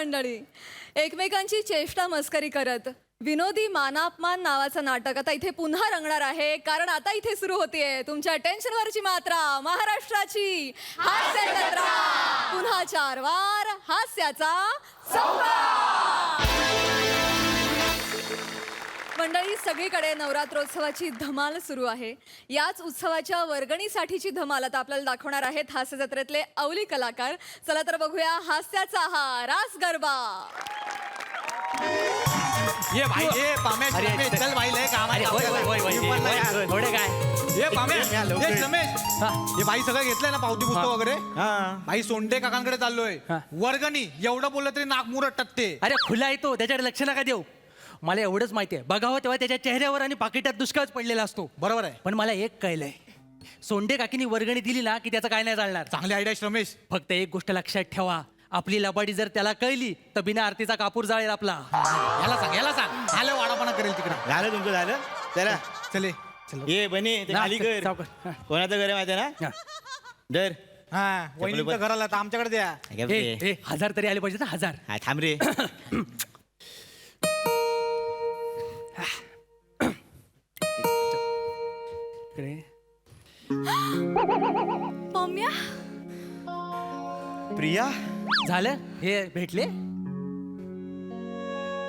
मंडळी. एकमेकांची चेष्टा मस्करी करत विनोदी मानापमान नावाचं नाटक आता इथे पुन्हा रंगणार आहे. कारण आता इथे सुरू होतीये तुमच्या टेन्शनवरची मात्रा, महाराष्ट्राची हास्य जत्रा. पुन्हा 4 वार हास्याचा संवाद. मंडळी, सगळीकडे नवरात्रोत्सवाची धमाल सुरू आहे. याच उत्सवाच्या वर्गणीसाठीची धमाल आता आपल्याला दाखवणार आहेत हास्य जत्रेतले अवली कलाकार. चला तर बघूया हास्याचा हा रास गरबा. ये भाई ये पामेश रमेश चल भाई लय काम आहे. थोडे काय ये पामेश ये रमेश ये भाई सगळं घेतलंय ना पावती पुस्तक वगैरे. भाई सोंडे काकांकडे चाललोय. वर्गणी एवढं बोललं तरी नाक मुरट टकते. अरे खुला आहे तो, त्याच्याकडे लक्ष नका देऊ. मला एवढंच माहिती आहे, बघावं तेव्हा त्याच्या चेहऱ्यावर आणि पाकिटात दुष्काळच पडलेला असतो. बरोबर आहे. पण मला एक कळलंय, सोंडे काकीनी वर्गणी दिली ना की त्याचं काय नाही चालणार. चांगली आयडिया रमेश. फक्त एक गोष्ट लक्षात ठेवा, आपली लबाडी जर त्याला कळली तर बिना आरतीचा कापूर जाळेल आपला. याला सांग आलं वाडापणा करेल तिकडे. झालं तुमचं झालं. चला चले ये बने ते खाली कर. सावकाश. कोणाचं घर आहे माहिती आहे ना. दर हा वहिनीचं घराला तर आमच्याकडे द्या. ए, 1000 तरी आले पाहिजे ना. 1000. हा, थांब रे. पम्या, प्रिया झालं हे भेटले.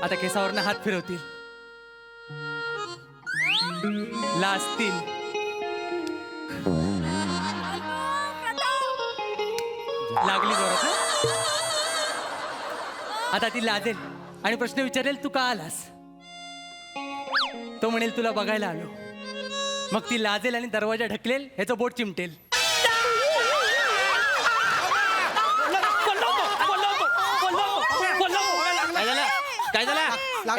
आता केसावरनं हात फिरवतील, लाजतील. लागली जोरात ना? आता ती लाजेल आणि प्रश्न विचारेल, तू का आलास. तो म्हणेल तुला बघायला आलो. मग ती लाजेल आणि दरवाजा ढकलेल, ह्याचं बोट चिमटेल. काय झालं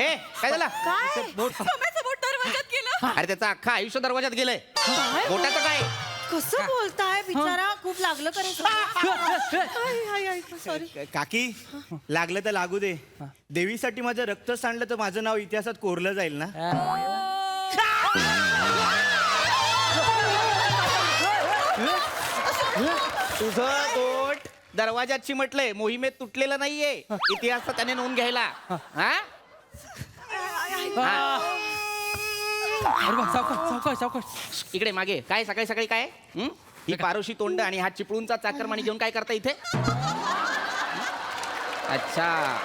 ए काय झालं. पम्याचं बोट दरवाजात गेलं. अरे त्याचं अख्खा आयुष्य दरवाजात गेलंय. बोटाचं काय. कसं बोलताय बिचारा, खूप लागलं सॉरी. काकी लागलं तर लागू दे. देवीसाठी माझं रक्त सांडलं तर माझं नाव इतिहासात कोरलं जाईल ना. तुझं बोट दरवाजात चिमटलंय, मोहिमेत तुटलेलं नाहीये. इतिहासात त्याने नोंद घ्यायला. हा सावकाश सावकाश. इकडे मागे काय सकाळी सकाळी काय. ही पारोशी तोंड आणि हा चिपळूणचा चाकरमानी घेऊन काय करता इथे. अच्छा,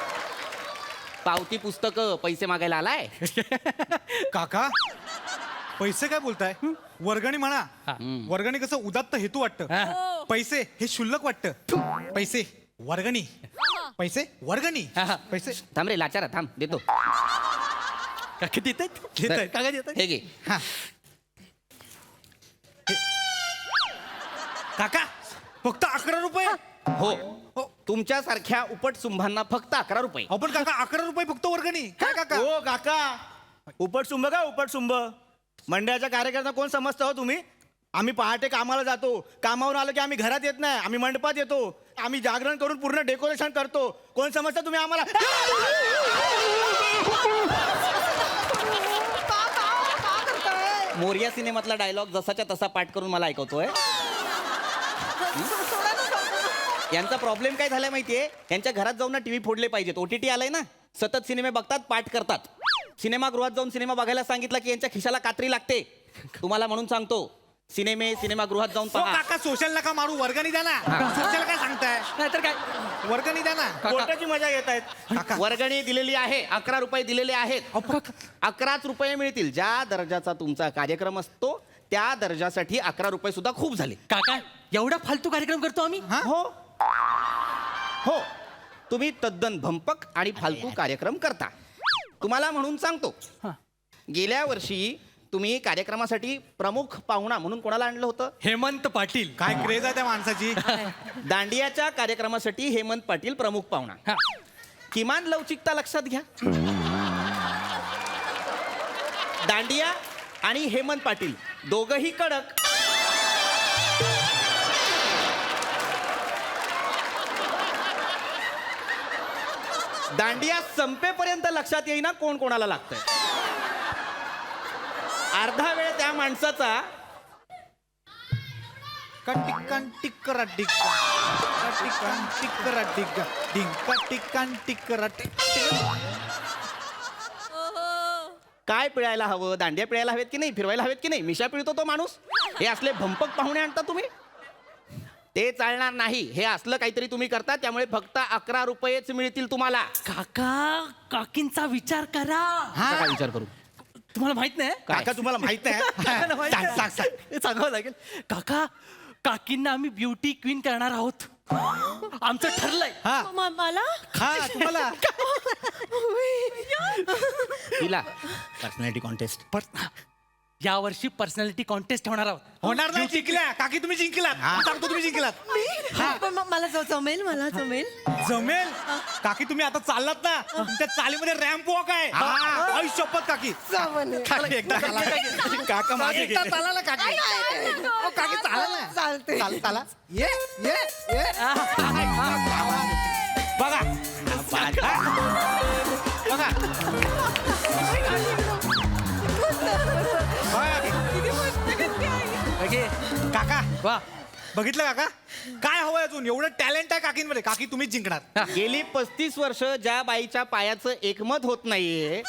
पावती पुस्तक पैसे मागायला आलाय. काका पैसे काय बोलताय. वर्गणी म्हणा. वर्गणी कसं उदात्त हेतू वाटतं. पैसे हे शुल्लक वाटतं. पैसे वर्गणी, पैसे वर्गणी, पैसे. थांब रे लाचारा थांब देतो. किती काका देतात हे घे. काका फक्त 11 रुपये. हो तुमच्या सारख्या उपट सुंभांना फक्त 11 रुपये. आपण काका 11 रुपये फक्त वर्गणी. काय काका. हो काका, उपटसुंभ का उपटसुंभ. मंडळाच्या कार्यकर्ता कोण समजता हो तुम्ही. आम्ही पहाटे कामाला जातो, कामावरून आलो की आम्ही घरात येत नाही, आम्ही मंडपात येतो, आम्ही जागरण करून पूर्ण डेकोरेशन करतो. कोण समजता तुम्ही आम्हाला. मोरिया सिनेमातला डायलॉग जसाच्या तसा पाठ करून मला ऐकवतोय. यांचा प्रॉब्लेम काय झालाय माहितीये, यांच्या घरात जाऊन ना टीव्ही फोडले पाहिजेत. OTT आलंय ना, सतत सिनेमे बघतात, पाठ करतात. सिनेमागृहात जाऊन सिनेमा बघायला सांगितलं की यांच्या खिशाला कात्री लागते. तुम्हाला म्हणून सांगतो, सिनेमागृहात जाऊन पहा. काका सोशल नका मारू, वर्गणी द्या ना. सोशल काय सांगताय. नाहीतर काय. वर्गणी द्या ना. कोर्टाची मजा घेत आहेत. वर्गणी दिलेली आहे, 11 रुपये दिलेले आहेत. 11च रुपये मिळतील. ज्या दर्जाचा तुमचा कार्यक्रम असतो त्या दर्जासाठी 11 रुपये सुद्धा खूप झाले. काका एवढा फालतू कार्यक्रम करतो आम्ही. हो हो तुम्ही तद्दन भंपक आणि फालतू कार्यक्रम करता. तुम्हाला म्हणून सांगतो, गेल्या वर्षी तुम्ही कार्यक्रमासाठी प्रमुख पाहुणा म्हणून कोणाला आणलं होतं. हेमंत पाटील. काय क्रेज आहे त्या माणसाची. दांडियाच्या कार्यक्रमासाठी हेमंत पाटील प्रमुख पाहुणा. किमान लवचिकता लक्षात घ्या. दांडिया आणि हेमंत पाटील दोघही कडक. दांडिया संपेपर्यंत लक्षात येईना कोण कोणाला लागतंय. अर्धा वेळ त्या माणसाचा टिक्कान टिक्करा टिक्का टिक्कान टिक्करा टिक्का टिंका टिक्कान टिक्करा काय पिळायला हवं? दांड्या पिळायला हवेत की नाही? फिरवायला हवेत की नाही? मिशा पिळतो तो माणूस. हे असले भंपक पाहुणे आणता तुम्ही, ते चालणार नाही. हे असलं काहीतरी तुम्ही करता, त्यामुळे फक्त 11 रुपयेच मिळतील तुम्हाला. काका काकींचा विचार करा. काय विचार करू? तुम्हाला माहित नाही काका तुम्हाला माहित नाही काकांना माहित सांग, नाही. सांग, सांग. हे सांगावं लागेल. काका काकींना आम्ही ब्युटी क्वीन करणार आहोत. आमचं ठरलंय. हा मला हा तुम्हाला तिला पर्सनॅलिटी कॉन्टेस्ट या वर्षी पर्सनॅलिटी कॉन्टेस्ट होणार आहोत. होणार नाही. जिंकल्या काकी, तुम्ही जिंकलात. सांगतो तुम्ही जिंकलात. पण मला जमेल, मला जमेल. जमेल. काकी तुम्ही आता चाललात ना, त्या चालीमध्ये रॅम्प वॉक आहे. आई शपथ काकी. काकी एकदा चाला. काका मागे एकदा गेले. चाला ना, काकी. अहो, काकी चाला ना. चालते. चाला ये ये ये बघा बघा ओके. काका वा बघितलं काका, काय हवंय अजून? एवढं टॅलेंट आहे काकींमध्ये. काकी तुम्हीच जिंकणार. गेली 35 वर्ष ज्या बाईच्या पायाचं एकमत होत नाहीये,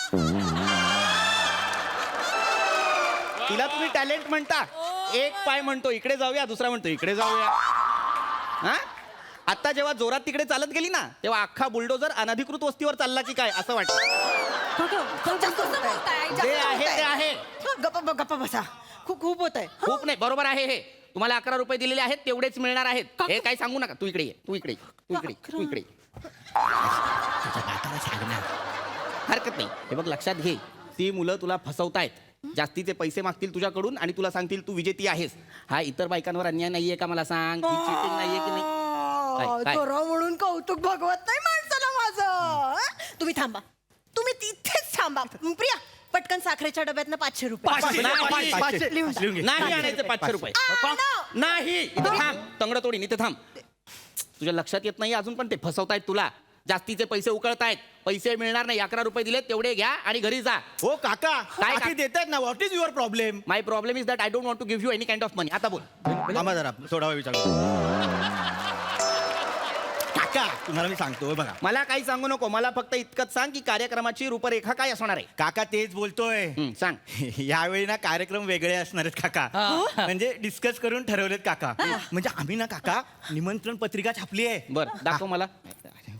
तिला तुम्ही टॅलेंट म्हणता. एक पाय म्हणतो इकडे जाऊया, दुसरा म्हणतो इकडे जाऊया. हा, आता जेव्हा जोरात तिकडे चालत गेली ना, तेव्हा अख्खा बुलडोजर अनधिकृत वस्तीवर चालला की काय असं वाटतं. जे आहे ते आहे. गप्पा बसा. खूप होत आहे. खूप नाही, बरोबर आहे. हे तुम्हाला 11 रुपये दिलेले आहेत, तेवढेच मिळणार आहेत. हे काही सांगू नका. तू इकडे ये, तू इकडे ये, तू इकडे ये, तू इकडे ये. हरकत नाही. हे बघ, लक्षात घे, ती मुलं तुला फसवतायत. जास्तीचे पैसे मागतील तुझ्याकडून आणि तुला सांगतील तू विजेती आहेस. हा इतर बायकांवर अन्याय नाहीये का? मला सांग. ही cheating नाहीये की नाही? काय? जरा म्हणून कौतुक भगवत नाही माणसाला माझं. तुम्ही थांबा, तुम्ही तिथेच थांबा. प्रिया, पटकन साखरेच्या डब्यातनं 500 रुपये. लिहून जा. नाही आणायचे 500 रुपये. नाही, इथं थांब. तंगड तोडीन, इथे थांब. तुझ्या लक्षात येत नाही अजून पण ते फसवतायत तुला. जास्तीचे पैसे उकळतायत. पैसे मिळणार नाही. 11 रुपये दिलेत तेवढे घ्या आणि घरी जा. हो काका, काय काकी देतात ना. What is your problem? My problem is that I don't want to give you any kind of money. आता बोल. थांबा जरा, थोडा वेळ विचार काका. तुम्हाला मी सांगतो बघा. मला काही सांगू नको. मला फक्त इतकंच सांग की कार्यक्रमाची रूपरेखा काय असणार आहे. काका तेच बोलतोय. सांग. यावेळी ना कार्यक्रम वेगळे असणार आहेत काका. म्हणजे डिस्कस करून ठरवलेत काका. म्हणजे आम्ही ना काका निमंत्रण पत्रिका छापली आहे. बर, दाखव मला.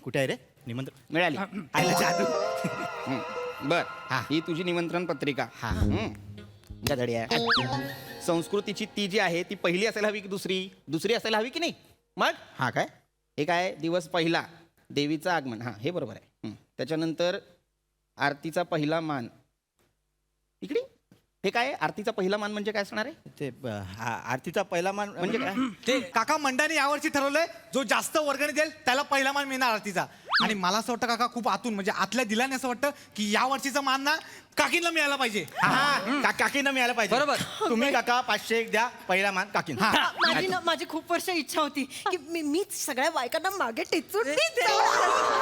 कुठे आहे रे निमंत्रण? मिळाली. आयला जादू. बर, हा. ही तुझी निमंत्रण पत्रिका. हा. गधड्या. संस्कृतीची ती जी आहे ती पहिली असायला हवी की दुसरी? दुसरी असायला हवी की नाही? मग हा काय? हे काय? दिवस पहिला, देवीचं आगमन. हा, हे बरोबर आहे. त्याच्यानंतर आरतीचा पहिला मान. इकडे हे काय? आरतीचा पहिला मान म्हणजे काय असणार आहे? ते आरतीचा पहिला मान म्हणजे काय? ते काका मंडळाने यावर्षी ठरवलंय, जो जास्त वर्गणी देईल त्याला पहिला मान मिळणार आरतीचा. आणि मला असं वाटतं काका, खूप आतून म्हणजे आतल्या दिलाने असं वाटतं की या वर्षीचा मान ना काकींना मिळायला पाहिजे. काकींना मिळायला पाहिजे. बरोबर. तुम्ही काका 500 एक द्या, पहिला मान काकींना. माझी खूप वर्ष इच्छा होती की मीच सगळ्या बायकांना मागे टेचून मीच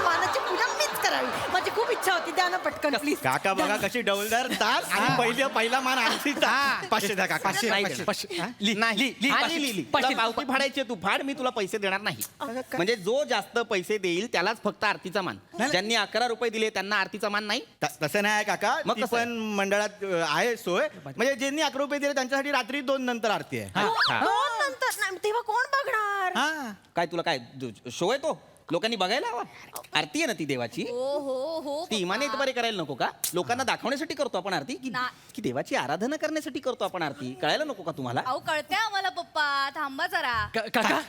मानाची पूजा मीच करावी. माझी खूप इच्छा होती. द्या ना पटकन प्लीज. काका बघा कशी डौलदार तास आणि पहिला मान आरतीचा. 500 द्या काका. 500. नाही 500. नाही. आणि लिहिली. तुला पावती फाडायची आहे, तू फाड. मी तुला पैसे देणार नाही. म्हणजे जो जास्त पैसे देईल त्यालाच फक्त आरतीचा मान. ज्यांनी 11 रुपये दिले त्यांना आरतीचा मान नाही. तसं नाही काका. मग ती कसं पण मंडळात आहे सोय. म्हणजे ज्यांनी 11 रुपये दिले त्यांच्यासाठी रात्री 2 नंतर आरती आहे. दोन नंतर नाही, तेव्हा कोण बघणार? हा. काय तुला काय शो आहे तो? लोकांनी बघायला हवा. आरती आहे ना ती देवाची. हो ती इमाने बरे करायला नको का? लोकांना दाखवण्यासाठी करतो आपण आरती की देवाची आराधना करण्यासाठी करतो आपण आरती? कळायला नको का तुम्हाला? अहो कळते आम्हाला पप्पा. थांबा जरा. काका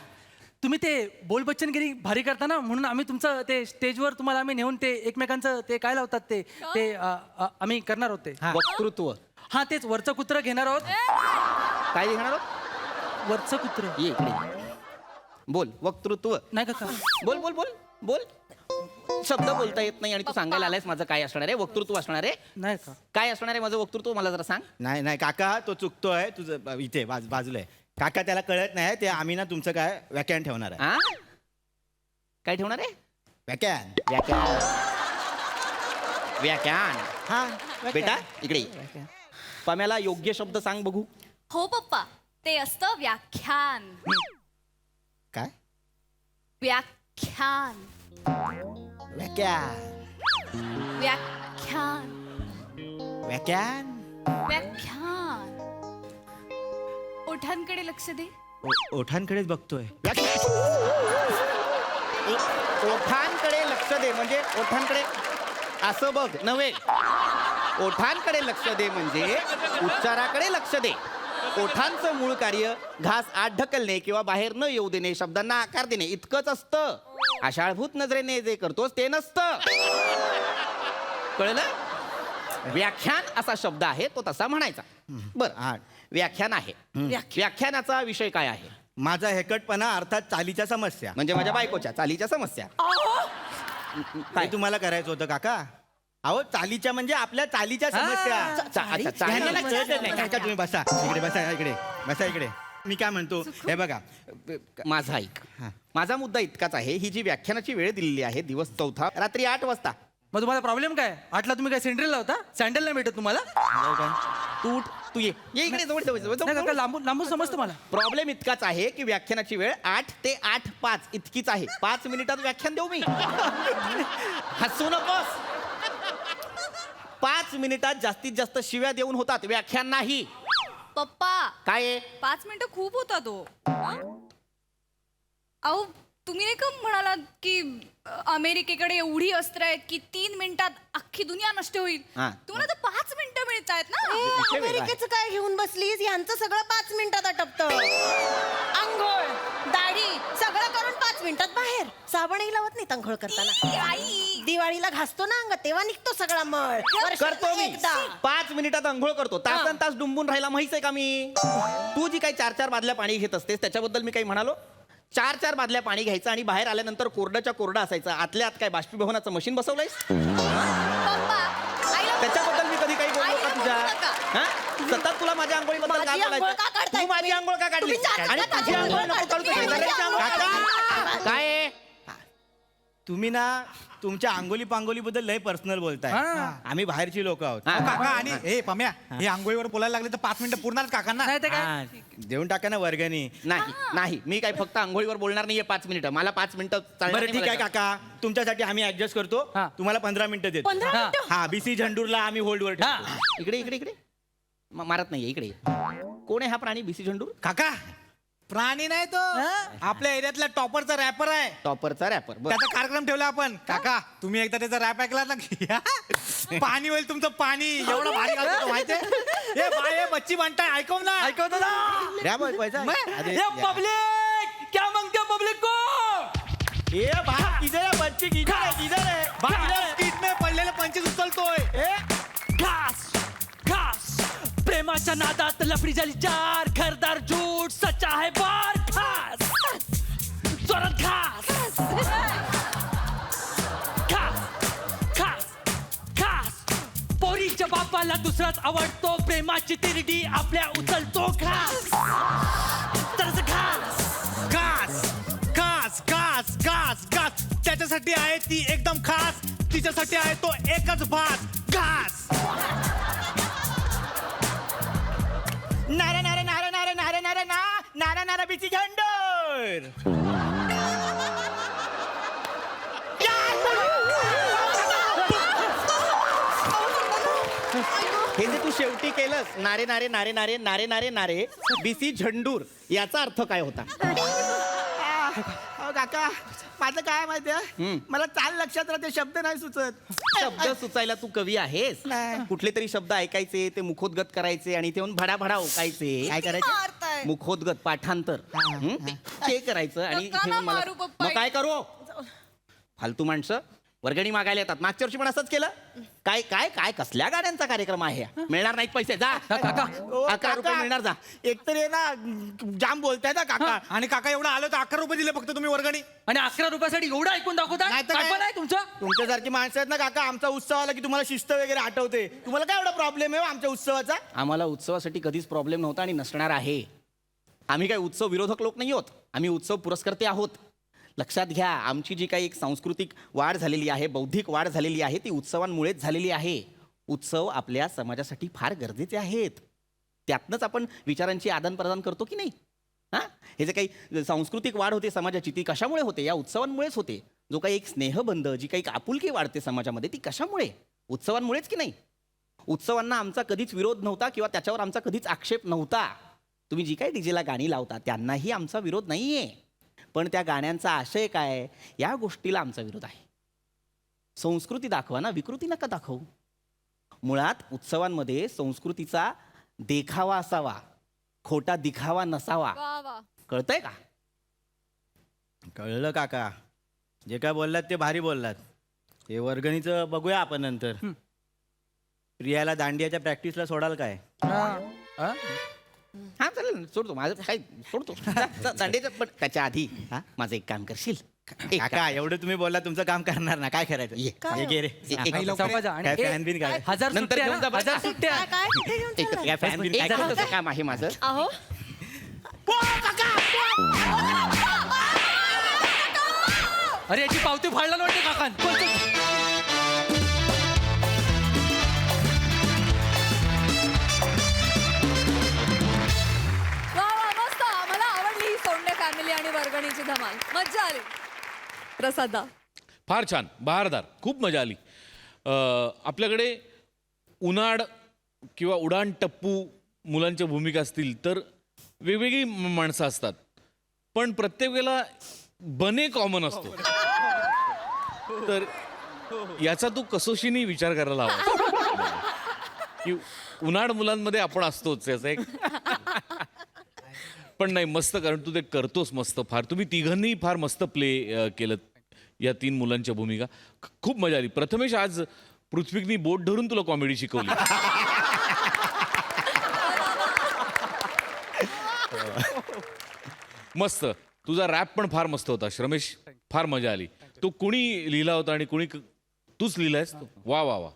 तुम्ही ते बोल बच्चनगिरी भारी करता ना, म्हणून आम्ही तुमचं ते स्टेजवर तुम्हाला आम्ही नेऊन ते एकमेकांचं ते काय लावतात ते आम्ही करणार होते. वक्तृत्व. हा तेच वरचं कुत्र घेणार आहोत. काय घेणार आहोत? वरचं कुत्र. ये इकडे. बोल. वक्तृत्व. नाही काका. बोल बोल बोल बोल. शब्द बोलता येत नाही आणि तू सांगायला आलायस माझं काय असणार आहे? वक्तृत्व असणार आहे. नाही का? काय असणार आहे माझं वक्तृत्व? मला जरा सांग. नाही काका, तो चुकतोय. तुझं इथे बाजूला आहे काका. त्याला कळत नाही. ते आम्ही ना तुमचं काय व्याख्यान ठेवणार आहे. हा, काय ठेवणार आहे? व्याख्यान. व्याख्यान. हा बेटा इकडे ये. पम्याला योग्य शब्द सांग बघू. हो पप्पा. ते असतं व्याख्यान. काय व्याख्यान. व्याख्यान व्याख्यान. व्याख्यान व्याख्यान. ओठांकडे लक्ष दे. ओठांकडेच बघतोय. ओठांकडे लक्ष दे म्हणजे ओठांकडे असं बघ नव्हे. ओठांकडे लक्ष दे म्हणजे उच्चाराकडे लक्ष दे. ओठांचं मूळ कार्य घास आत ढकलणे किंवा बाहेर न येऊ देणे, शब्दांना आकार देणे इतकंच असतं. आशाळभूत नजरेने जे करतोस ते नसतं. कळलं? व्याख्यान असा शब्द आहे तो तसा म्हणायचा. बर व्याख्यान आहे. व्याख्यानाचा विषय काय आहे? माझा हेकटपणा अर्थात चालीच्या समस्या. म्हणजे माझ्या बायकोच्या चालीच्या समस्या. काय तुम्हाला करायचं होतं काका? अहो चालीच्या म्हणजे आपल्या चालीच्या समस्या. अच्छा, ह्यांना चाली. कळत नाही. काका तुम्ही बसा इकडे, बसा इकडे, बसा इकडे. मी काय म्हणतो हे बघा, माझा ऐक. माझा मुद्दा इतकाच आहे, ही जी व्याख्यानाची वेळ दिलेली आहे दिवस 4 रात्री 8 वाजता. मग तुम्हाला प्रॉब्लेम काय? 8ला तुम्ही काय सेंट्रलला होता? सँडल नाही भेटत तुम्हाला? तू उठ, तू ये इकडे जवळ नाही काका, लांबून लांबून समजतं मला. प्रॉब्लेम इतकाच आहे की व्याख्यानाची वेळ 8 ते 8:05 इतकीच आहे. 5 मिनिटात व्याख्यान देऊ मी? हसू नकोस. 5 मिनिटात जास्तीत जास्त शिव्या देऊन होतात, व्याख्यान नाही. पप्पा काय आहे? 5 मिनिटं खूप होता तो. अहो तुम्ही नाही का म्हणालात की अमेरिकेकडे एवढी अस्त्र आहेत की 3 मिनिटात अख्खी दुनिया नष्ट होईल. हा. तुम्हाला तर 5 मिनिटं मिळत आहेत ना. विषय वेगळा आहे. अमेरिकेचं काय घेऊन बसलीस? यांचं सगळं 5 मिनिटात आटपतं. आंघोळ, दाढी सगळं करून 5 मिनिटात बाहेर. साबणही लावत नाही आंघोळ करताना. आई. दिवाळीला घासतो ना अंग, तेव्हा निघतो सगळा मळ. वर्षातनं करतो मी. एकदा. 5 मिनिटात अंघोळ करतो. तासन तास डुंबून राहायला माहित आहे का मी? तू जी काही 4-4 बादल्या पाणी घेत असतेस त्याच्याबद्दल मी काही म्हणालो? 4-4 बादल्या पाणी घ्यायचं आणि बाहेर आल्यानंतर कोरड्याच्या कोरडा असायचं. आतल्या आत काय बाष्पीभवनाचं मशीन बसवलंयस? पप्पा आईला त्याच्याबद्दल मी कधी काही बोललो का आईला तुझ्या? बोलू नका. हा? सतत तुला माझ्या आंघोळीबद्दल काय माझी आंघोळ का बोलायचं? काढताय तू माझी तुम्ही? आंघोळ का काढली? तुम्ही चार- आणि चार- तुझी चार- आंघोळ नको काढू, तुझी शेजाऱ्याची आंघोळ काढ. काका! काय आहे? तुम्ही ना तुमच्या अंगोली पांगोली बद्दल लय पर्सनल बोलताय. हा. आम्ही बाहेरची लोक आहोत. हा. काका आणि हे पम्या हे आंघोळीवर बोलायला लागले तर 5 मिनिटं पूर्ण काकांना. नाही तर काय? हा, देऊन टाका ना वर्गणी. नाही मी काय फक्त आंघोळीवर बोलणार नाहीये 5 मिनिटं. मला 5 मिनिटं चालणार बरं नाही ठीक आहे मला. काका, तुमच्यासाठी आम्ही ऍडजस्ट करतो. हा. तुम्हाला 15 मिनिटं देतो. 15 हा. मिनिटं? हा बीसी झंडूरला आम्ही होल्डवर ठेवतो. हा. इकडे इकडे इकडे मारत नाहीये. इकडे कोण आहे हा प्राणी? बीसी झंडूर? काका प्राणी नाही तो, आपल्या एरियातला टॉपरचा रॅपर आहे. टॉपरचा रॅपर. त्याचा कार्यक्रम ठेवला आपण. काका तुम्ही एकदा त्याचा रॅप ऐकला ना की पाणी होईल तुमचं पाणी. एवढं भारी घालतो तो माहितीये. ए बाय ए बच्ची बनताय ऐकव ना. ऐकवतो ना. द्या बघ पैसा. अरे, ये पब्लिक क्या मांगते पब्लिक को? ए भाई किधर है बच्ची, किधर है, किधर है? बाय सीट में पडलेले 25 उचलतोय. घास घास प्रेमाच्या नादात लफडी झाली चार. घरदार झूट सच्चा है बार. घास जोरात घास घास घास घास. पोरीच्या बापाला दुसराच आवडतो. प्रेमाची तिरडी आपल्या उचलतो. घास तर घास. घास घास घास घास घास. त्याच्यासाठी आहे ती एकदम खास. तिच्यासाठी आहे तो एकच भास. घास. नारे नारे नारे नारे नारे नारे ना नारा नारा बीसी झंडूर. हे जे तू शेवटी केलंस नारे नारे नारे नारे नारे नारे नारे बीसी झंडूर याचा अर्थ काय होता? अहो काका माझं काय माहितीये, मला चाल लक्षात राहते, शब्द नाही सुचत. शब्द सुचायला तू कवी आहेस? नाही. कुठले तरी शब्द ऐकायचे, ते मुखोद्गत करायचे आणि ते भडा भडा ओकायचे. काय करायचं? मारताय. मुखोद्गत पाठांतर ते करायचं आणि नका ना हे मला- मारू पप्पा. मग काय करू? फालतू माणसं वर्गणी मागायला येतात. मागच्या वर्षी पण असंच केलं. काय काय काय कसल्या गाड्यांचा कार्यक्रम आहे? मिळणार नाहीत पैसे. जा काका ओ, 11 रुपये काका, मिळणार. जा एकतर हे ना जाम बोलताय ना काका. आणि काका एवढं आलं तर 11 रुपये दिले फक्त तुम्ही वर्गणी. आणि 11 रुपयासाठी एवढं ऐकून दाखवता? नाही तर काय? काय पण आहे तुमचं? तुमच्यासारखी माणसं आहेत ना काका, आमचा उत्सव आला की तुम्हाला शिस्त वगैरे आठवते. तुम्हाला काय एवढा प्रॉब्लेम आहे हो आमच्या उत्सवाचा? आम्हाला उत्सवासाठी कधीच प्रॉब्लेम नव्हता आणि नसणार आहे. आम्ही काही उत्सव विरोधक लोक नाही आहोत. आम्ही उत्सव पुरस्कर्ते आहोत. लक्षात घ्या, आमची जी काही एक सांस्कृतिक वाढ झालेली आहे, बौद्धिक वाढ झालेली आहे, ती उत्सवांमुळेच झालेली आहे. उत्सव आपल्या समाजासाठी फार गरजेचे आहेत. त्यातनंच आपण विचारांची आदानप्रदान करतो की नाही? हां, हे जे काही सांस्कृतिक वाढ होते समाजाची ती कशामुळे होते? या उत्सवांमुळेच होते. जो काही एक स्नेहबंध, जी काही आपुलकी वाढते समाजामध्ये ती कशामुळे? उत्सवांमुळेच की नाही? उत्सवांना आमचा कधीच विरोध नव्हता किंवा त्याच्यावर आमचा कधीच आक्षेप नव्हता. तुम्ही जी काही डीजेला गाणी लावता त्यांनाही आमचा विरोध नाहीये, पण त्या गाण्यांचा आशय काय या गोष्टीला आमचा विरोध आहे. संस्कृती दाखवा ना, विकृती नका दाखवू. मुळात उत्सवांमध्ये संस्कृतीचा देखावा असावा, खोटा दिखावा नसावा. वा वा. कळतंय का? कळलं काका, जे काय बोललात ते भारी बोललात. ते वर्गणीचं बघूया आपण नंतर. प्रियाला दांडियाच्या प्रॅक्टिसला सोडाल काय? हा चालेल ना, सोडतो माझं काय सोडतो. दांडेचं पण त्याच्या आधी माझं एक काम करशील? एक काका एवढं तुम्ही बोलला, तुमचं काम करणार ना, काय करायचं? ये घे रे. एक- चौका जा. आणि काय ए, फॅन बिन काय? हजार नंतर सुट्ट्या घेऊन जा ना, बरं. हजार सुट्ट्या. काय कुठे घेऊन एक- चाललाय? काय fan बिन काय एक- करायचं काम आहे माझं. अहो अरे याची पावती फाडला नव्हते काकान. वा वा मस्त. मला आवडली ही सोंडे फॅमिली आणि वर्गणीची धमाल. मज्जा आली. प्रसादा. फार छान, बहारदार, खूप मजा आली. आपल्याकडे उन्हाळ किंवा उडाण टप्पू मुलांच्या भूमिका असतील तर वेगवेगळी माणसं असतात, पण प्रत्येक वेळेला बने कॉमन असतो. तर याचा तू कसोशीने विचार करायला हवा की उन्हाळ मुलांमध्ये आपण असतोच याचा एक. पण नाही, मस्त, कारण तू ते करतोस मस्त. फार तुम्ही तिघांनी फार मस्त प्ले केलं या 3 मुलांच्या भूमिका. खूप मजा आली. प्रथमेश, आज पृथ्वीकनी बोट धरून तुला कॉमेडी शिकवली. मस्त. तुझा रॅप पण फार मस्त होता श्रमेश, फार मजा आली. तो कुणी लिहिला होता आणि कुणी तूच लिहिलायस? वा वा वा,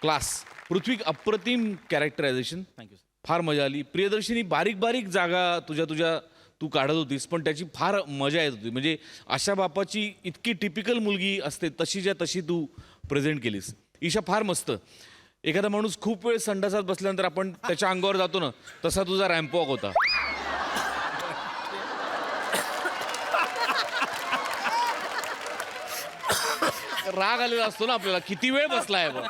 क्लास. पृथ्वी, अप्रतिम कॅरेक्टरायझेशन, थँक्यू. फार मजा आली. प्रियदर्शिनी, बारीक बारीक जागा तुझ्या तू काढत होतीस, पण त्याची फार मजा येत होती. म्हणजे अशा बापाची इतकी टिपिकल मुलगी असते तशीच्या तशी तू प्रेझेंट केलीस. ईशा, फार मस्त. एखादा माणूस खूप वेळ संडासात बसल्यानंतर आपण त्याच्या अंगावर जातो ना, तसा तुझा रॅम्प वॉक होता. राग आलेला असतो ना आपल्याला, किती वेळ बसलाय बघ.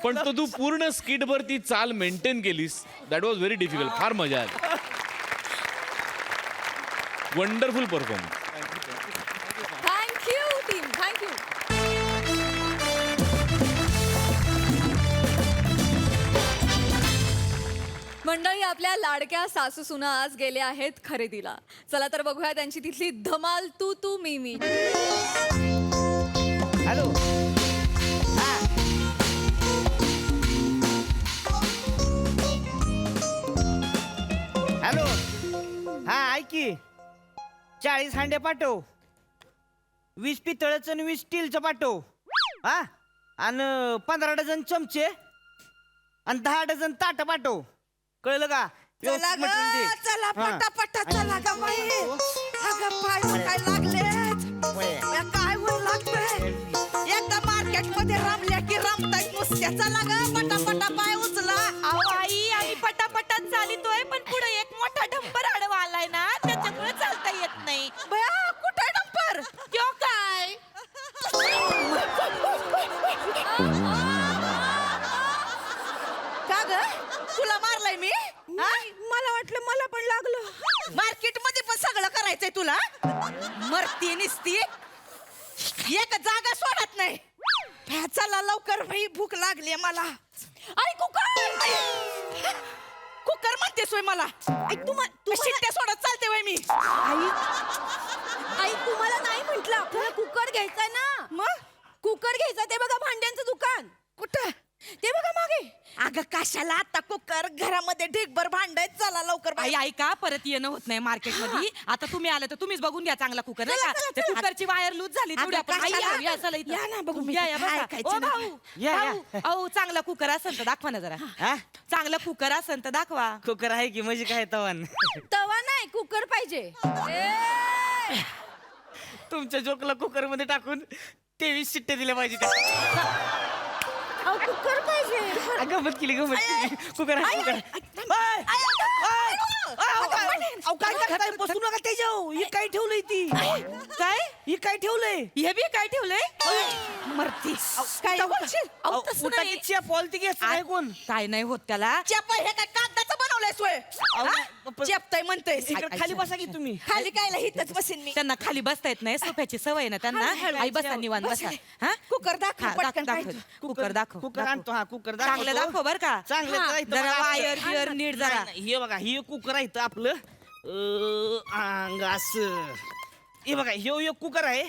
पण तो तू पूर्ण स्किटभर ती चाल मेंटेन केलीस. That was very difficult. फार मजा आली. Wonderful performance. Thank you team, thank you. मंडळी, आपल्या लाडक्या सासू सुना आज गेल्या आहेत खरेदीला. चला तर बघूया त्यांची तिथली धमाल. तू तू मी मी. हॅलो. हॅलो. हा ऐक की, 40 हांडे पाठव, 20 पितळचं आणि 20 स्टीलचं पाठव. हा, आणि 15 डझन चमचे आणि 10 डझन ताट पाठव. कळलं का? चला व्यवस्थित मटेरियल ग, दे. चला हा. पटापटा चला ग बाई. अगं पाय काय लागलेत, या काय ऊन लागतंय. एकदा मार्केट मध्ये रमल्या की रमतायत नुसत्या. चला ग पटापटा पाय उचला. अहो आई, आम्ही पटापटात चालितोय, पण पुढे एक मोठा डंपर आडवा आलाय ना, त्याच्यामुळे चालता येत नाही. बया कुठे डंपर? त्यो काय? का ग, तुला मारलाय मी? मला वाटलं मला पण लागलं. मार्केट मध्ये पण सगळं करायचंय तुला. मरती निसती, एक जागा सोडत नाही. चला लवकर भाई, भूक लागली मला. आई कुकर, कुकर म्हणतेस होय मला? तू शिट्ट्या सोडत चालते वय मी. आई तुम्हाला नाही म्हंटल, आपल्याला कुकर घ्यायचा ना. मग कुकर घ्यायचा, ते बघा भांड्यांचं दुकान. कुठं? ते बघा मागे. अगं कशाला आता कुकर, घरामध्ये ढीगभर भांडायच. चला लवकर आई ऐका, परत येणं होत नाही मार्केट मध्ये. आता तुम्ही आले तर तुम्हीच बघून घ्या चांगला कुकर, नाही चला, का? चला, त्या चला. कुकरची वायर लूज झाली तेवढी. अगं, आपण आई, कशाला? या, चला इथं. या ना, बघू मी. या, बघा. ऐकायचं ओ नाही. भाऊ, या, भाऊ, अहो चांगला कुकर असेल तर दाखवा ना जरा. हा? चांगला कुकर असेल तर दाखवा. कुकर आहे की, म्हणजे काय तवान. तवा नाही, कुकर पाहिजे. तुमच्या जोकला कुकर मध्ये टाकून 23 शिट्ट्या दिल्या पाहिजे त्या. कुकर पाहिजे गमत केली कुकर आहे, कुकर आहे. ओय, ओय, अहो, काय काय बसू नका त्याच्यावर. हे काय ठेवलंय ती काय हे काय ठेवलंय हे बी काय ठेवलंय मरती काय बोलशील? अहो, तसं नाही. उठाकीच्या पॉलती घेत नाही कोण. काय नाही होत त्याला चेप हे काय कागदाचं बनवलंय सोय चेपताय म्हणतोय इकडे खाली बसा की तुम्ही. खाली काय हिथच बसेन मी त्यांना खाली बसता येत नाही सोफ्याची सवय ना त्यांना आई बसा निवांत बसा हा कुकर दाखव पटकन दाखव कुकर दाखव कुकर आणतो. हा कुकर दाखवतो. चांगलं दाखव बर का चांगलं हा, तर इथं जरा बघा. वायर बियर नीट जरा नाही, नाही, हे बघा हे कुकर आहे इथं आपलं अंग असं. हे बघा ह्यो कुकर आहे.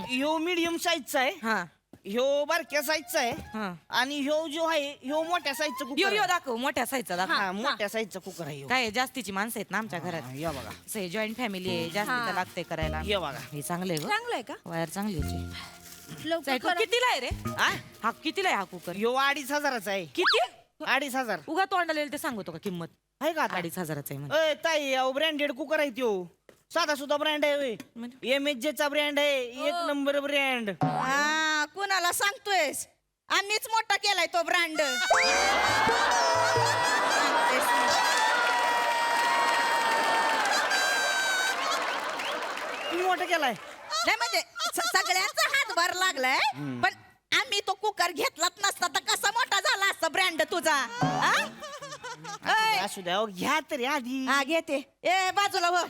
ह्यो मीडियम साईजचा आहे. हा ह्यो बारक्या साईजचा आहे. हा. आणि ह्यो जो आहे ह्यो मोठ्या साईजचा यो कुकर यो आहे. दाखव मोठ्या साईजचा दाखव हा मोठ्या साईजचा कुकर आहे ह्यो. काय आहे, जास्तीची माणसं आहेत ना आमच्या घरात हा, हे बघा जॉईंट फॅमिली आहे जास्तीचं लागतंय करायला हे बघा हे चांगलं आहे चांगलं आहे का वायर चांगली कितीला आहे रे हा? हा कितीला आहे हा कुकर ह्यो 2500चा आहे. किती 2500. उगा तोंडाला येईल ते सांगतो का किंमत आहे का आता? 2500 आहे म्हणे. अय ताई अहो ब्रँडेड कुकर आहे त्यो. साधा सुद्धा ब्रँड आहे. MHJ चा ब्रँड आहे. एक नंबर ब्रँड. कोणाला सांगतोयस आम्हीच मोठा केलाय तो ब्रँड तुम्ही मोठा केलाय. नाही म्हणजे सगळ्यांचा हातभार लागलाय पण आम्ही तो कुकर घेतलाच नसता तर कसा मोठा झाला असता ब्रँड तुझा हा? ऐ, असू द्या अहो, घ्या तरी आधी. हा घेते ए बाजूला हो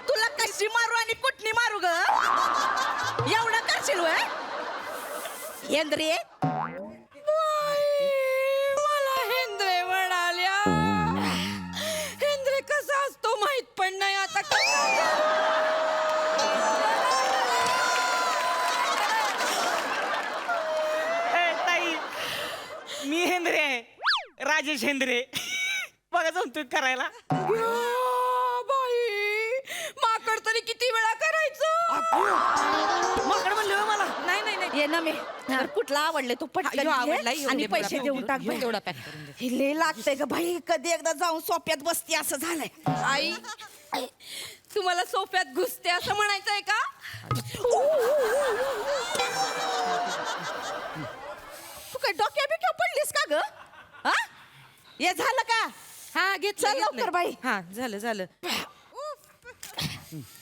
तुला कशी मारू आणि कुठनी मारू ग एवढं करशील वय हेंद्रे मला हेंद्रे म्हणाल्या हेंद्रे कसा असतो माहित पण नाही आता ए, ताई मी हेंद्रे आहे. राजेश हेंद्रे. बघा जाऊन तू करायला. बाई माकड तरी किती वेळा करायचं माकड म्हणलं होय मला. नाही नाही नाही ये ना मी कुठला आवडले तू पटकन घे आणि पैसे देऊन टाक बाई. तेवढा पॅक करून दे हे लय लागतंय ग भाई कधी एकदा जाऊन सोप्यात बसते असं झालंय आई तुम्हाला सोफ्यात घुसते असं म्हणायचंय का तू काय डोक्या बिक्या पडलीस का ग हा हे झालं का हा घेत चल लवकर बाई हा झालं झालं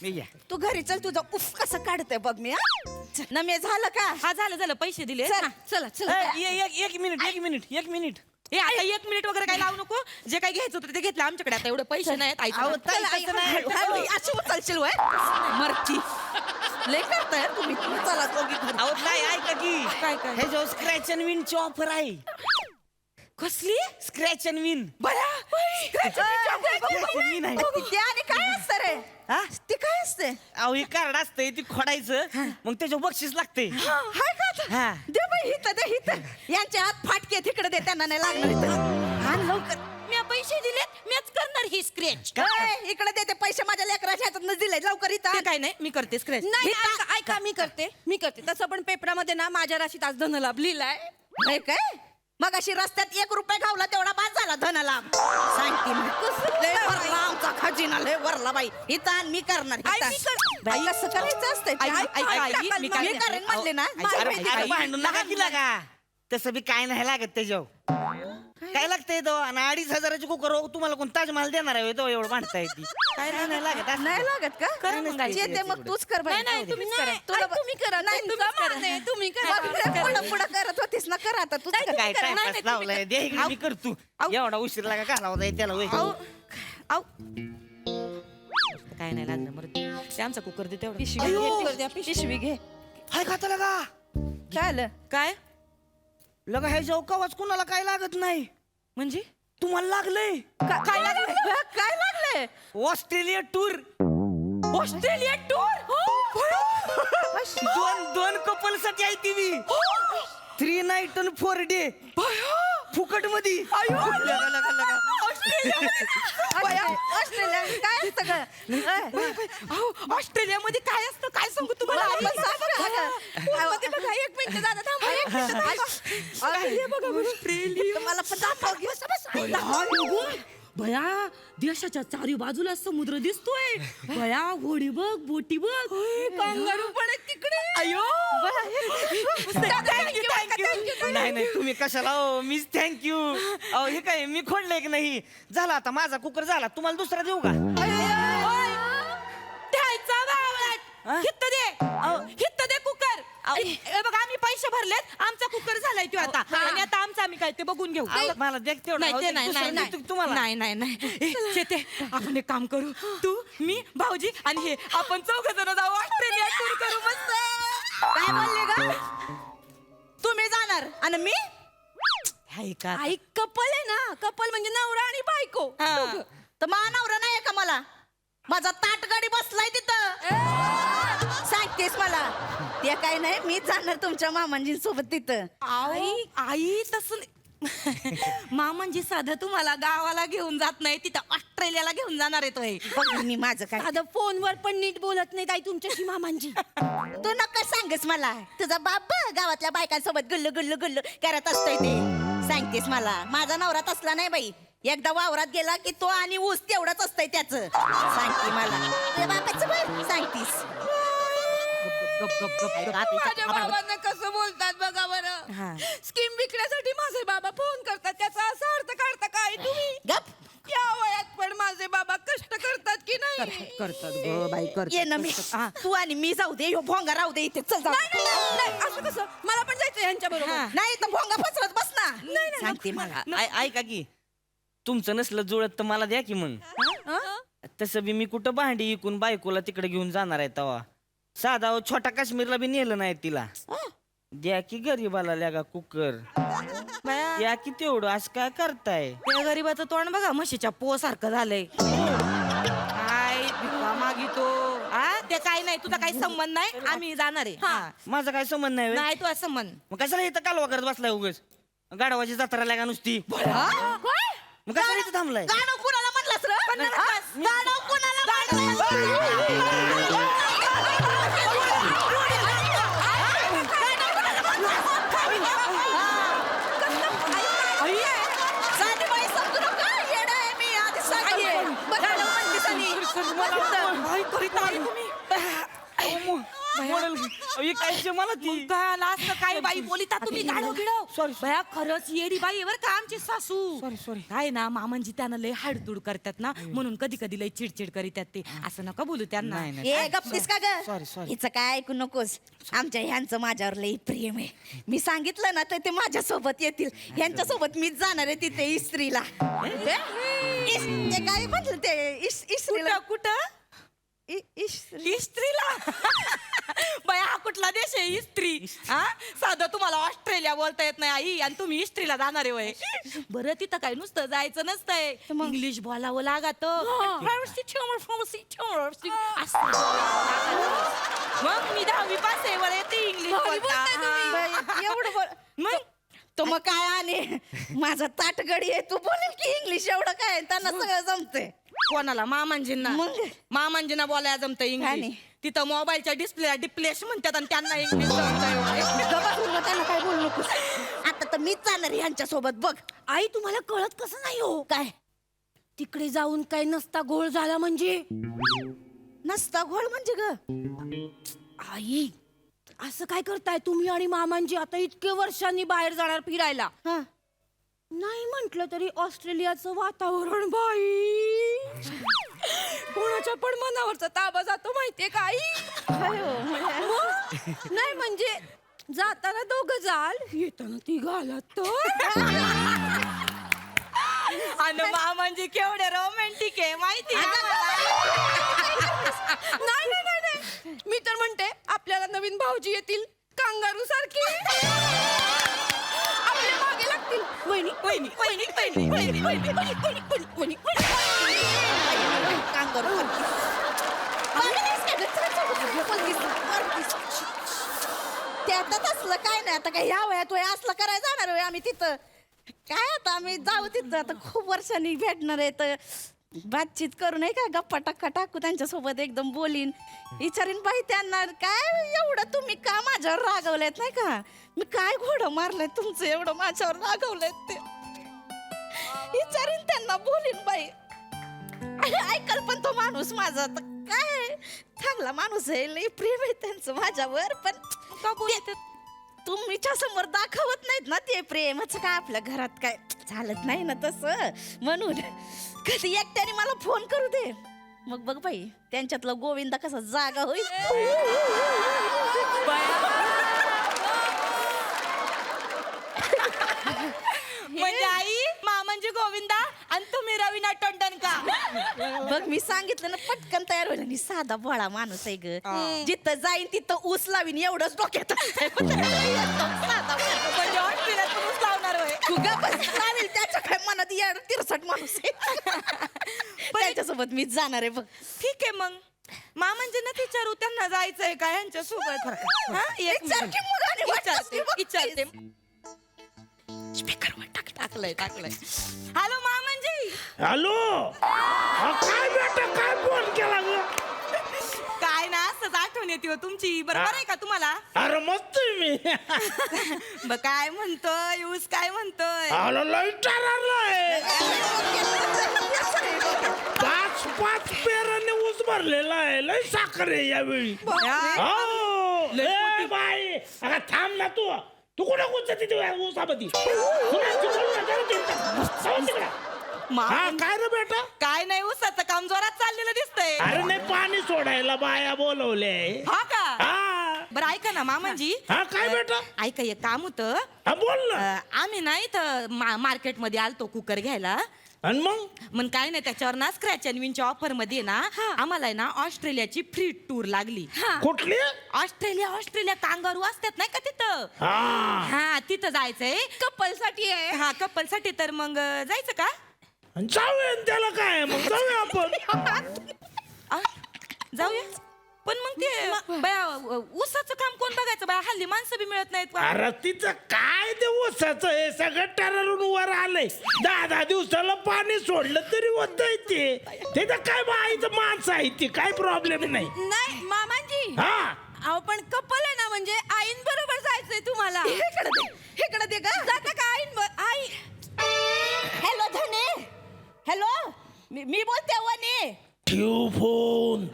मी घ्या. तू घरी चल तुझं उफ कसं काढतंय बघ मी हा न मी झालं का हा झालं झालं पैसे दिले चल. हा, चला चला एक मिनिट. हे आता 1 मिनिट वगैरे काय लावू नको जे काही घ्यायचं होतं ते घेतलं आमच्याकडे आता एवढे पैसे नाहीत आईचं अहो, नाव. ताई, तसं नाही. अशी उचलशील वय मरती लय करताय तुम्ही तुम्ही चला दोघी घरी. अहो ताई ऐका की काय काय हे जो स्क्रॅच अँड विन ची ऑफर आहे. कसली स्क्रॅच अँड विन. विन आहे. ते आणि काय असतं रे हा ते काय असते अहो हे कार्ड असतंय ती खोडायचं मग त्याच्यावर बक्षीस लागते. हाय का आता? हा. दे बाई हिथं दे हिथं यांच्या हात फाटके तिकडे दे त्यांना नाही लागणार इथं. आण लवकर मी पैसे दिलेत मीच करणार ही स्क्रॅच ए, इकडे दे ते पैसे माझ्या लेकराच्या हातात दिले लवकर इथं ते आण. काय नाही मी करते स्क्रॅच नाही ऐका मी करते तसं पण पेपरामध्ये ना माझ्या राशीत आज धनलाभ लिहिलाय नाही काय मग अशी रस्त्यात 1 रुपया घावला तेवढा बाद झाला धनाला सांगते मी. लय वरला आमचा खजिना लय वरला बाई इथं आण, मी करणार आई, इथं. मी कर- बाई, कसं करायचं असतं आई, आई, मी काय- मी करेन म्हणले ना अरे भांडू नका की लागा. तसं बी काय नाही लागत त्याच्यावर. काय लागतंय तो आणि 2500ची कुकर तुम्हाला कोण ताजमहाल देणार आहे तो एवढं भांडता येते काय नाही लागत असं. नाही लागत का येते मग तूच कर बाई. नाही, नाही, तुम्हीच करा. तुला आई, तुम्ही करा. नाही तुमचा तुम्हीच करा. मान आहे, तुम्ही करा. मग पुढं पुढं करत होतीस ना कर आता तूच कर. काय टाइमपास लावलाय दे इकडे मी करतो. एवढा उशीर लागा घालावा जाईल त्याला होय. आऊ काय नाही लागलं मग ते आमचा कुकर दे तेवढं पिशवी घे हाय खाता लगा काय आलं काय लगा ह्या कवाच कुणाला काय लागत नाही म्हणजे तुम्हाला लागलंय. काय लागले काय लागले ऑस्ट्रेलिया टूर. ऑस्ट्रेलिया टूर दोन कपल साठी आहे ती मी 3 नाईट आणि 4 डे फुकट मध्ये. ऑस्ट्रेलिया काय सगळं ऑस्ट्रेलियामध्ये काय असतं काय सांगू तुम्हाला मला पण सांग बरं. ते बघा 1 मिनिट दादा थांबा 1 मिनिट ऑस्ट्रेलिया बघा ऑस्ट्रेलिया मला पण दाखव भया देशाच्या चारी बाजूला समुद्र दिसतोय भया होडी बघ बोटी बघ कांगारू पण आहेत तिकडे अयो नाही नाही तुम्ही कशाला हो मिस थँक्यू अहो हे काय मी खोडलंय की नाही झाला आता माझा कुकर झाला तुम्हाला दुसरा देऊ का द्यायचा बावळट हित्त दे कुकर हे बघा आम्ही पैसे भरलेत आमचा कुकर झालाय तो आता आणि आता आमचा आम्ही काय ते बघून घेऊ मला द्या तेवढं. नाही अहो, ते ते नाही दुसरं नाही देतो नाही तुम्हाला. नाही नाही नाही शेते आपण एक काम करू तू मी भाऊजी आणि हे आपण चौघ जण जाऊ ऑस्ट्रेलिया टूर करू मस्त काय बोलले ग तुम्ही जाणार आणि मी आई कपल आहे ना, कपल म्हणजे नवरा आणि बायको. दोघं. तर मा नवरा नाही का मला माझा ताटगाडी बसलाय तिथं सांगतेस मला ते काय नाही मी जाणार तुमच्या मामांजींसोबत तिथं आई आई तसं मामांजी साधं तुम्हाला गावाला घेऊन जात नाही तिथं ऑस्ट्रेलियाला घेऊन जाणार आहे मी माझं काय आता फोनवर पण नीट बोलत नाही ताई तुमच्याशी मामांजी. तू नका सांगस मला तुझा बाप गावातल्या बायकांसोबत गुल्लू गुल्लू गुल्लू करत असतोय ते सांगतेस मला माझा नवरा तसला नाही बाई एकदा वावरात गेला की तो आणि ऊस तेवढंच असतंय त्याचं सांगते मला तुझ्या बापाचं बघ सांगतीस माझ्या बाबांना कसं बोलतात बघा बरं. स्कीम विकण्यासाठी माझे बाबा फोन करतात त्याचा असा अर्थ काढता काय तुम्ही? गप या वयात पण माझे बाबा कष्ट करतात की नाही? करतात ये ना मी तू आणि मी जाऊ दे ह्यो भोंगा राहू दे इथे चल जाऊ नाही, असं कसं? मला पण जायचं यांच्या बरोबर. नाही तर भोंगा फसवत बस ना सांगते मला ऐका की तुमचं नसलं जुळत तर मला द्या की मग तसं बी मी कुठं भांडी इकून बायकोला तिकडे घेऊन जाणार आहे तवा साधा हो, छोटा काश्मीरला बी नेलं नाही तिला द्या की गरीबाला लगा कुकर द्या की तेवढं असं काय करताय त्या गरीबाचं तोंड बघा म्हशीच्या पो सारखं झालंय काय भिका मागितो ते काय नाही तुझा काही संबंध नाही आम्ही जाणार आहे माझा काय संबंध नाही व्हय? नाही तुझा संबंध मग कशाला इथं कालवा करत बसलाय उगच गाढवाची जत्रा लागा नुसती मग कशाला इथं थांबलाय गाणं कुणाला म्हणलास रे गाणं कुणाला मला ती काय बाई बोलिता तुम्ही गाडव गिडव Sorry. भया खरंच येडी बाई बर का आमची सासू काय ना मामांजी त्यांना लय हाडतूड करतात ना म्हणून कधी कधी लय चिडचिड करीतात ते असं नका बोलू त्यांना नाही, नाही. ए गप्पीस का ग Sorry. हिचं काय ऐकू नकोस आमच्या ह्यांचं माझ्यावर लय प्रेम आहे मी सांगितलं ना तर ते माझ्या सोबत येतील ह्यांच्या सोबत मीच जाणार आहे तिथे इस्त्रीला ते काय म्हटलं ते इस्त्रीला कुठं इस्त्रीला बाई हा कुठला देश आहे इस्त्री हा साधं तुम्हाला ऑस्ट्रेलिया बोलता येत नाही आई आणि तुम्ही इस्त्रीला जाणार आहे वय बरं तिथं काय नुसतं जायचं नसतंय इंग्लिश बोलावं लागत मग मी 10वी पास आहे वर येते इंग्लिश एवढं मग तो मग काय आणि माझा ताटगडी आहे तू बोलेल की इंग्लिश एवढं काय त्यांना सगळं जमतंय कोणाला मामांजींना मामांजींना बोलायला जमतं इंग्लिश तिथं मोबाईलच्या डिप्लेश म्हणतात आणि त्यांना इंग्लिश त्यांना काय बोलू नको आता तर मीच जाणार ह्यांच्या सोबत बघ आई तुम्हाला कळत कसं नाही हो काय तिकडे जाऊन काय नसता गोळ झाला म्हणजे नसता घोळ म्हणजे ग आई असं काय करताय तुम्ही आणि मामांजी आता इतके वर्षांनी बाहेर जाणार फिरायला नाही म्हंटल तरी ऑस्ट्रेलियाचं वातावरण बाई कोणाच्या पण मनावरचा ताबा जातो माहितीये का आई नाही म्हणजे जाताना दोघं जाल येताना ती घालत आणि मामांजी केवढे रोमॅन्टिक आहे माहिती नाही नाही नाही नाही मी तर म्हणते आपल्याला नवीन भाऊजी येतील कांगारू सारखी आपल्या मागे लागतील वहिनी वहिनी वहिनी वहिनी वहिनी वहिनी वहिनी वहिनी वहिनी कांगारू त्यातच असलं काय नाही आता काय ह्या वयात वय असलं करायला जाणार होय आम्ही तिथं काय आता आम्ही जाऊ तिथं आता खूप वर्षांनी भेटणार आहे तर बातचीत करू नये का गप्पा टक्का टाकू त्यांच्यासोबत एकदम बोलीन विचारीन बाई त्यांना काय एवढं तुम्ही का माझ्यावर रागवलेत नाही का मी काय घोडं मारलंय तुमचं एवढं माझ्यावर रागवलेत ते विचारीन त्यांना बोलीन बाई आणि ऐकल पण तो माणूस माझा तर काय चांगला माणूस आहे लई प्रेम आहे त्यांचं माझ्यावर पण का बोलतात? तुमच्या समोर दाखवत नाहीत ना ते प्रेमाचं काय आपल्या घरात काय चालत नाही ना तसं म्हणून कधी एकट्याने मला फोन करू दे मग बघ बाई त्यांच्यातला गोविंदा कसा जागा होईल म्हणजे आई म्हणजे गोविंदा आणि तुम्ही रवीना टंडन का? बघ मी सांगितलं ना पटकन तयार होईल आणि साधा भोळा माणूस आहे ग जिथं जाईन तिथं ऊस लावीन एवढंच डोक्यात साधा माणूस. म्हणजे हॉस्पिटलात पण ऊस लावणार होय. तू गा बस चालेल त्याच्या काय मनात येणार तिरसट माणूस आहे त्याच्यासोबत मीच जाणार आहे बघ ठीक आहे मग म्हणजे ना विचारू त्यांना जायचंय का यांच्या सोबत विचार की मग आणि वाटलंच की बघ. विचारते स्पीकरवर टाकलंय हॅलो म्हणजे हॅलो काय बेटा काय फोन केला ग काय ना असंच आठवण येते हो तुमची बरोबर आहे का तुम्हाला अरे मस्त आहे मी काय म्हणतोय ऊस काय म्हणतोय आलो लय टररलाय 5 पेराने ऊस भरलेला आहे लय साखर आहे यावेळी हो ए बाई अगं थांब ना तू कुठं कुठं तिथे ऊसामध्ये हा काय रे बेटा काय नाही ऊसाचं काम जोरात चाललेलं दिसतंय अरे नाही पाणी सोडायला बाया बोलवले हा का हा बरं ऐका ना मामाजी हा काय बेटा ऐका एक काम होतं हा बोल ना आम्ही ना इथं मार्केटमध्ये आलतो कुकर घ्यायला आणि मग काय नाही त्याच्यावर ना स्क्रॅच अँड विनच्या ऑफर मध्ये ना आम्हाला आहे ना ऑस्ट्रेलियाची फ्री टूर लागली कुठली ऑस्ट्रेलिया कांगारू असतात नाही का तिथं हा हा तिथं जायचंय कपल साठी आहे हा कपल साठी तर मग जायचं का जाऊया न त्याला काय मग जाऊया आपण आ, जाऊया पण मग ते बया ऊसाचं काम कोण बघायचं बाया हल्ली माणसं बी मिळत नाहीत बा. अरे तिचं काय ते ऊसाचं हे सगळं टररून वर आलंय 10 दिवसाला पाणी सोडलं तरी होतंय ते तिथं काय बाईचं माणसं आहे ती काय प्रॉब्लेम नाही नाही मामांजी हा अहो पण कपल आहे ना म्हणजे आईन बरोबर जायचंय तुम्हाला इकडे दे का जाता का आईन आई हॅलो धने हॅलो मी बोलते वने ठेव फोन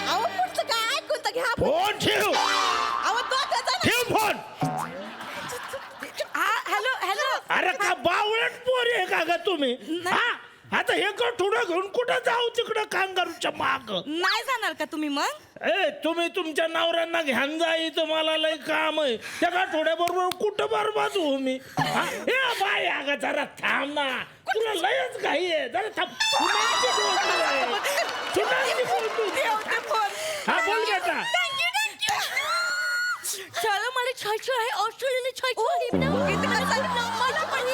अहो पुढचं काय ऐकून तर घ्या फोन ठेव अहो दोघं जण ठेव फोन हॅलो अरे का बावळट पोरी आहे का ग तुम्ही हा आता हे थोडं घेऊन कुठं जाऊ तिकडं कांगारूच्या माग नाही जाणार का तुम्ही मग ए तुम्ही तुमच्या नवऱ्यांना घ्यान जायचं मला लय काम आहे त्या थोड्या बरोबर कुठं बरबाद होऊ मी हा? ए बाय अगं जरा थांब ना तुला लयच घाई आहे जरा थांब कुणाची बोलतोय? हा बोल बेटा चलो मला छायचं आहे ऑस्ट्रेलियाला छायचं आहे मला पण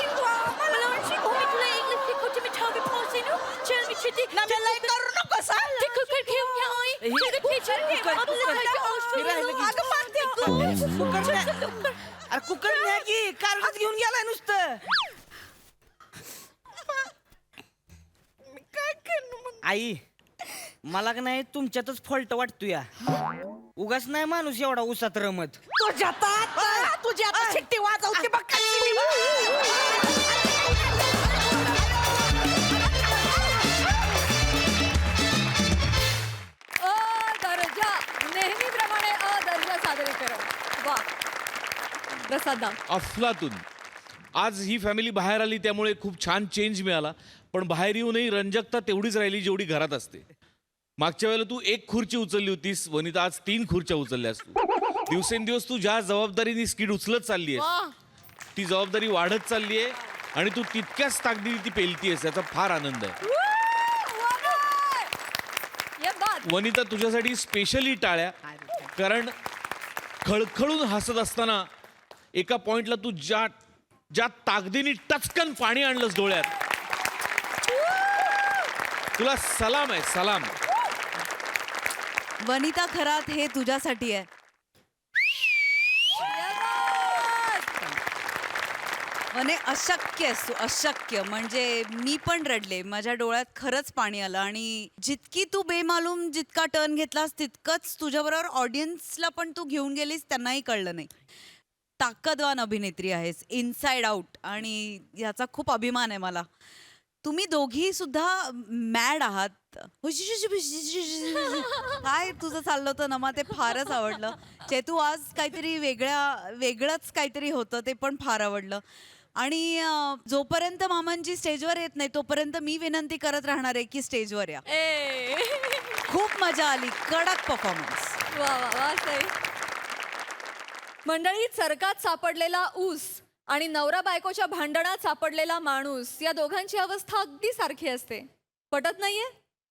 मला शिकू मी तुला इंग्लिश शिकवते मी छावी पोहोचे ना चल मी चिठी लय करू नको सांग ते कुकर घेऊन या आई टीचर अगं मानते अरे कुकर न्या की कारच घेऊन गेलाय नुसतं काय करू मग आई मला का नाही तुमच्यातच फॉल्ट वाटतो या उगाच नाही माणूस एवढा उसात रमत तुझ्या आता शिट्टी वाजवते बघ कशी मी. दर्जा नेहमीप्रमाणे दर्जा सादरीकरण वा प्रसादा अफलातून आज ही फॅमिली बाहेर आली त्यामुळे खूप छान चेंज मिळाला पण बाहेर येऊनही रंजकता तेवढीच राहिली जेवढी घरात असते मागच्या वेळेला तू 1 खुर्ची उचलली होतीस वनिता आज 3 खुर्च्या उचलल्यास तू दिवसेंदिवस तू ज्या जबाबदारीने स्किड उचलत चालली आहेस ती जबाबदारी वाढत चालली आहे आणि तू तितक्याच ताकदीने ती पेलतीयस याचा फार आनंद आहे ये बात वनिता तुझ्यासाठी स्पेशली टाळ्या कारण खळखळून हसत असताना एका पॉइंटला तू ज्या ताकदीने टचकन पाणी आणलंस डोळ्यात तुला सलाम आहे सलाम वनिता खरात हे तुझ्यासाठी आहे वने अशक्य आहेस तू अशक्य म्हणजे मी पण रडले माझ्या डोळ्यात खरंच पाणी आलं आणि जितकी तू बेमालूम जितका टर्न घेतलास तितकंच तुझ्याबरोबर ऑडियन्सला पण तू घेऊन गेलीस त्यांनाही कळलं नाही ताकदवान अभिनेत्री आहेस, इनसाइड आउट, आणि याचा खूप अभिमान आहे मला. तुम्ही दोघी सुद्धा मॅड आहात. काय तुझं चाललं होतं नमा, ते फारच आवडलं. चेतू आज काहीतरी वेगळंच काहीतरी होतं, ते पण फार आवडलं. आणि जोपर्यंत मामांची स्टेजवर येत नाही तोपर्यंत मी विनंती करत राहणार आहे की स्टेजवर या. ए खूप मजा आली, कडक परफॉर्मन्स. वा वा वा सई. मंडळी, चरकात सापडलेला ऊस आणि नवरा बायकोच्या भांडणात सापडलेला माणूस, या दोघांची अवस्था अगदी सारखी असते. पटत नाहीये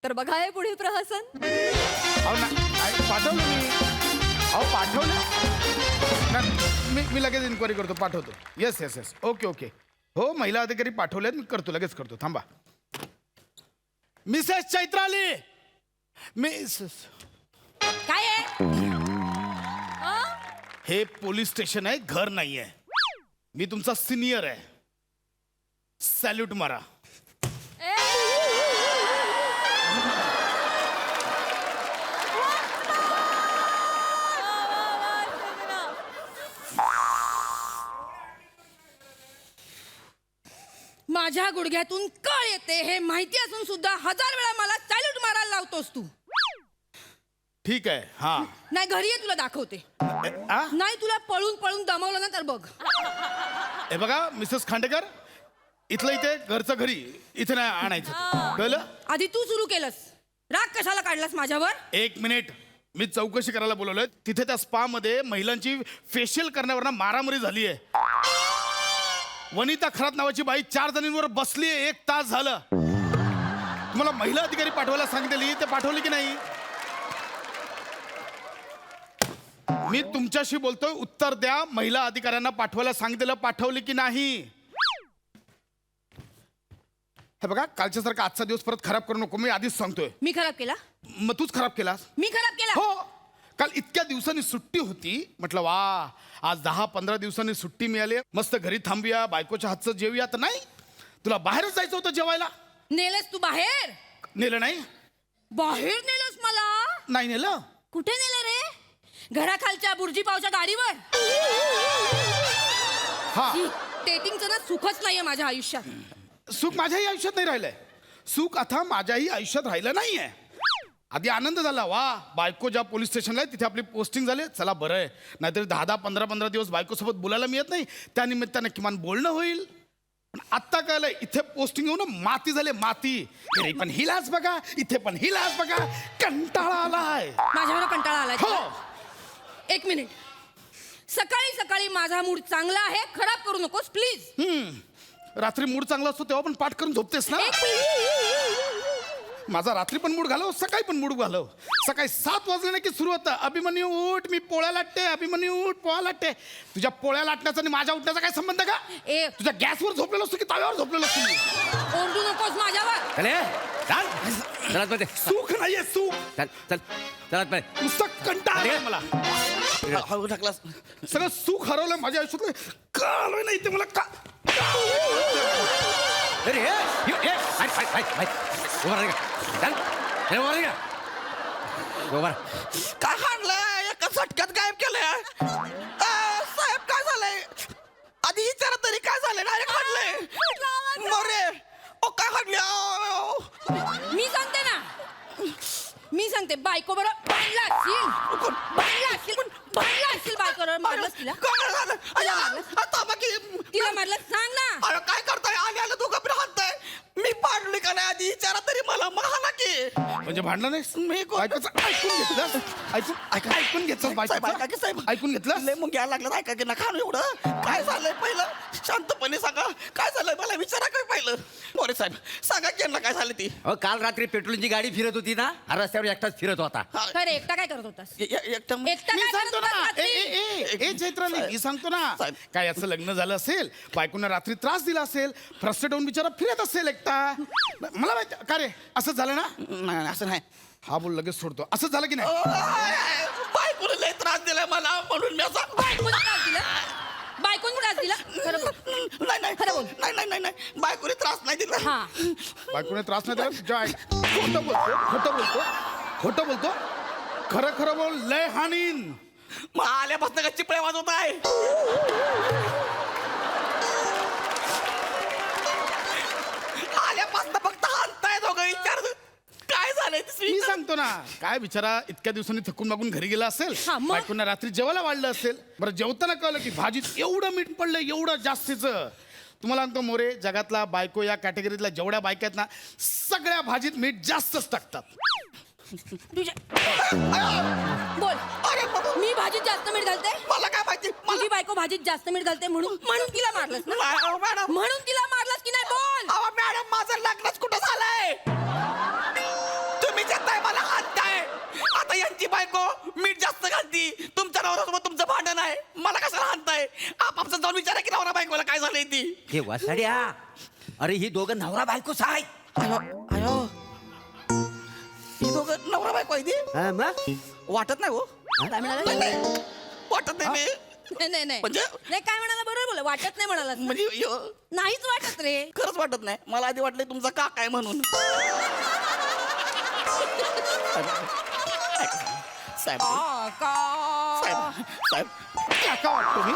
तर बघा हे पुढील प्रहसन. पाठवलं मी. पाठवलं मी लगेच इन्क्वायरी करतो, पाठवतो. Yes yes yes, okay okay. हो, महिला अधिकारी पाठवलेत, मी करतो, लगेच करतो, थांबा. मिसेस चैत्राली, काय आहे? हे पोलीस स्टेशन आहे, घर नाही आहे. मी तुमचा सिनियर आहे. सॅल्यूट मारा. माझ्या गुडघ्यातून कळ येते हे माहिती असून सुद्धा 1000 वेळा मला सॅल्यूट मारायला लावतोस तू. ठीक आहे. हा, नाही, घरी ये, तुला दाखवते. नाही, तुला पळून पळून दमवलं ना तर बघ. हे बघा मिसेस खांडेकर, इथलं इथे, घरचं घरी, इथे नाही आणायचं, कळलं? आधी तू सुरू केलंस. राग कशाला काढलास माझ्यावर? एक मिनिट, मी चौकशी करायला बोलवलंय. तिथे त्या स्पा मध्ये महिलांची फेशियल करण्यावर मारामारी झाली आहे. वनिता खरात नावाची बाई 4 जणींवर बसली आहे, 1 तास झालं. तुम्हाला महिला अधिकारी पाठवायला सांगितलेली, ते पाठवली की नाही? मी तुमच्याशी बोलतोय, उत्तर द्या. महिला अधिकाऱ्यांना पाठवायला सांगितलेलं पाठवली की नाही? हे बघा, कालच्या सारखा आजचा दिवस परत खराब करू नको, मी आधीच सांगतोय. मी खराब केला? मग तूच खराब केलास. मी खराब केला? हो, काल इतक्या दिवसांनी सुट्टी होती, म्हटलं वा, आज 10-15 दिवसांनी सुट्टी मिळाली, मस्त घरी थांबूया, बायकोच्या हातचं जेवूया. तर नाही, तुला बाहेरच जायचं होतं जेवायला. नेलंस तू बाहेर? नेलं नाही? बाहेर नेलंस मला? नाही नेलं. कुठे नेलं रे? घराखालच्या बुर्जी पावच्या गाडीवर. हा, डेटिंगचं ना सुखच नाहीये माझ्या आयुष्यात. सुख माझ्याही आयुष्यात नाही राहिलंय. सुख आता माझ्याही आयुष्यात राहिलं नाहीये. आधी आनंद झाला, वा, बायको ज्या पोलीस स्टेशनला आहे तिथे आपली पोस्टिंग झाली, चला बरं आहे. नाहीतरी 10-15 दिवस बायकोसोबत बोलायला मिळत नाही, त्या निमित्तानं किमान बोलणं होईल. पण आत्ता कळलं, इथे पोस्टिंग येऊन माती झाले, माती. घरी पण हिलाच बघा, इथे पण हिलाच बघा, कंटाळा आलाय. माझ्यावर कंटाळा आलाय हो. तुला? एक मिनिट, सकाळी सकाळी माझा मूड चांगला आहे, खराब करू नकोस प्लीज. रात्री मूड चांगला असतो तेव्हा पण पाठ करून झोपतेस ना? माझा रात्री पण मूड घालव, सकाळी पण मूड घालव. सकाळी 7 वाजले ना की सुरू होतं, अभिमन्यू उठ, मी पोळ्या लाटते, अभिमन्यू उठ, पोळ्या लाटते. तुझ्या पोळ्या लाटण्याचा आणि माझ्या उठण्याचा काय संबंध का? तुझ्या गॅसवर झोपलेलो असतो की तव्यावर झोपलेलो असतो? ओरडू नकोस माझ्यावर. सुख नाहीये, सुख. नुसतं कंटाळा आलाय मला. सगळं सुख हरवलं माझ्या आयुष्यातलं. का आलोय नाही ते मला का? काय हाणलंय? एका झटक्यात गायब केलंय. साहेब, काय झालंय? आधी विचारा तरी काय झालंय? डायरेक्ट हाणलंय. मोरे, ओ काय हाणले? मी सांगते ना, मी सांगते. बायको बरोबर भांडला असशील, बायको मारलंस तिला? तिला मारलं, सांग ना. काय करताय? आले दोघं पण हाणताय. मी पाडली का नाही आधी विचारा तरी मला महाला की. म्हणजे भांडलं नाही? मी बायकोचं ऐकून घेतलं, ऐकून घेतलं बायकोचं? ऐकून घेतलं? लय मग घ्यायला लागलं, ऐका की नका एवढं. काय झालंय पहिलं? शांतपणे सांगा, काय झालंय मला विचारा काय पहिलं. मोरे साहेब, सांगा की यांना काय झालं ती. काल रात्री पेट्रोलची गाडी फिरत होती ना, रस्त्यावर एकटाच फिरत होता. खरं, एकटा काय करत होतास? एकटं एकटा मी काय करत सांगतो ना, होतास रात्री? ए चैत्राली, मी सांगतो ना. काय याचं लग्न झालं असेल, बायकोनं रात्री त्रास दिला असेल, फ्रस्ट्रेट होऊन बिचारा फिरत असेल एकटा. मला माहिती का रे, असं झालं ना? नाही असं नाही. हा बोल, लगेच सोडतो. असं झालं की नाही? बायकोने लय त्रास दिलाय मला, म्हणून मी असं. बायकोने त्रास दिला? बायकोने त्रास दिला? खरं बोल. नाही खरं बोल. नाही बायकोने त्रास नाही दिला. हा, बायकोने त्रास नाही दिला. खोटं बोलतो. खरं खरं बोल, लय हानीन. मग आल्यापासून का चिपळे वाजवत आहे? आल्यापासून फक्त हाणताय दोघं. विचार काय झालंय मी सांगतो ना, काय बिचारा इतक्या दिवसांनी थकून मागून घरी गेला असेल, बायकोंना रात्री जेवायला वाढलं असेल. बरं, जेवताना कळलं की भाजीत एवढं मीठ पडलं, एवढं जास्तीचं. तुम्हाला सांगतो मोरे, जगातला बायको या कॅटेगरीतल्या जेवढ्या बायका आहेत ना, सगळ्या भाजीत मीठ जास्तच टाकतात. बोल. मी भाजीत जास्त मीठ घालते. मला काय माहिती? तुझी बायको भाजीत जास्त मीठ घालते म्हणून तिला मारलंस ना? मॅडम, म्हणून तिला मारलंस की नाही? बोल. अहो मॅडम, माझं लग्नच कुठं झालंय? तुम्ही जेताय मला हाणताय. आता यांची बायको मीठ जास्त घालती, तुमच्या नवऱ्यासोबत तुमचं भांडण आहे, मला कशाला हाणताय? आपापसात जाऊन विचारा की नवरा बायकोला काय झालंय ती. हे वासाड्या, अरे ही दोघं नवरा बायकोच आहेत. अयो, ही दोघं नवरा बायको आहे ती? हा, मग वाटत नाही हो. काय म्हणाला? नाही, वाटत नाही मी. नाही नाही म्हणजे? नाही, काय म्हणाला? बरोबर बोला. वाटत नाही म्हणाला. म्हणजे नाहीच वाटत रे. खरंच वाटत नाही. मला आधी वाटलं तुमचा काका आहे म्हणून. साहेब साहेब साहेब काका वाटतो मी,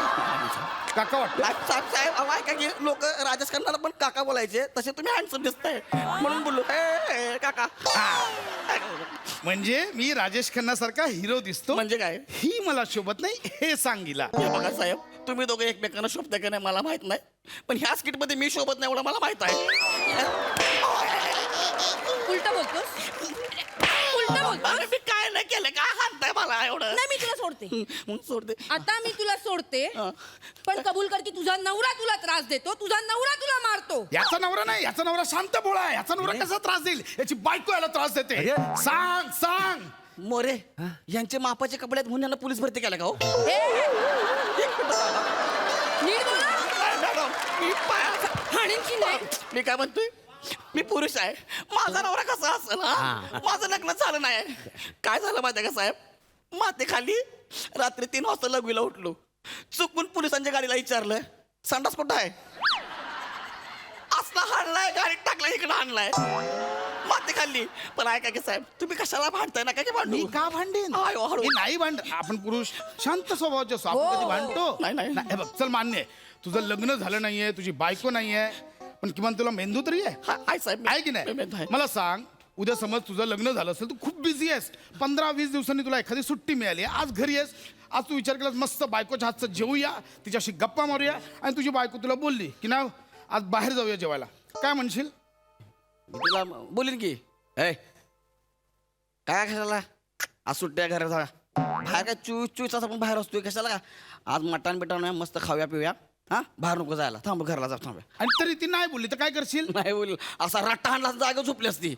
काका वाटतो. साहेब साहेब अहो, ऐका की लोक राजेश खन्नाला पण काका बोलायचे, तसे तुम्ही हँडसम दिसताय म्हणून बोललो. ए, काका. म्हणजे मी राजेश खन्ना सारखा हिरो दिसतो. म्हणजे काय? ही मला शोभत नाही हे सांगितला. हे बघा साहेब, तुम्ही दोघं एकमेकांना शोभताय का नाही मला माहित नाही, पण ह्या स्किट मध्ये मी शोभत नाही एवढं मला माहित आहे. उलट बोलतोस. उलट बोलतोस. अरे, मी काय नाही केलं, काय हाणताय मला एवढं? नाही, मी तुला सोडते. मग सोडते. आता मी तुला सोडते, हा. पण कबूल कर की तुझा नवरा तुला त्रास देतो, तुझा नवरा तुला मारतो. याचा नवरा नाही, याचा नवरा शांत बोळा आहे. याचा नवरा कसा त्रास देईल? याची बायको याला त्रास देते. सांग सांग. मोरे, यांचे मापाचे कपडे आहेत म्हणून यांना पोलीस भरती केलं का हो? नीट बोला. मॅडम, मी हाणीन की नाही? मी काय म्हणतोय, मी पुरुष आहे, माझा नवरा कसा असेल? हा? माझं लग्न झालं नाही. काय झालं माहिती का साहेब, मातेखाली रात्री 3 वाजता लघवीला उठलो, चुकून पोलिसांच्या गाडीला विचारलं संडास कुठं आहे, असला हाणलाय, गाडीत टाकला, इकडं हाणलाय, माती खाल्ली. पण ऐका की साहेब, तुम्ही कशाला भांडताय? ना काय भांडू? मी का भांडेन? मी नाही भांड. आपण पुरुष शांत स्वभावाचे असतो, आपण कधी भांडतो? नाही. हे बघ, चल मान्य आहे, तुझं लग्न झालं नाहीये, तुझी बायको नाहीये, पण किमान तुला मेंदू तरी आहे साहेब, आहे की नाही? मला सांग, उद्या समज तुझं लग्न झालं असेल, तू खूप बिझी आहेस, 15-20 दिवसांनी तुला एखादी सुट्टी मिळाली, आज घरी आहेस, आज तू विचार केलास मस्त बायकोच्या हातचं जेवूया, तिच्याशी गप्पा मारूया, आणि तुझी बायको तुला बोलली की ना आज बाहेर जाऊया जेवायला, काय म्हणशील? तिला बोलीन की ए काय कशाला आज सुट्ट्या घरात जा, बाहेर काय चूच असं आपण बाहेर असतोय कशाला का, आज मटण बिटण आहे, मस्त खाऊया पिऊया, हा बाहेर नको जायला, थांब घरला जा, थांब. आणि तरी ती नाही बोलली तर काय करशील? नाही बोल, असा रट्टा हाणला जागा झोपली असती.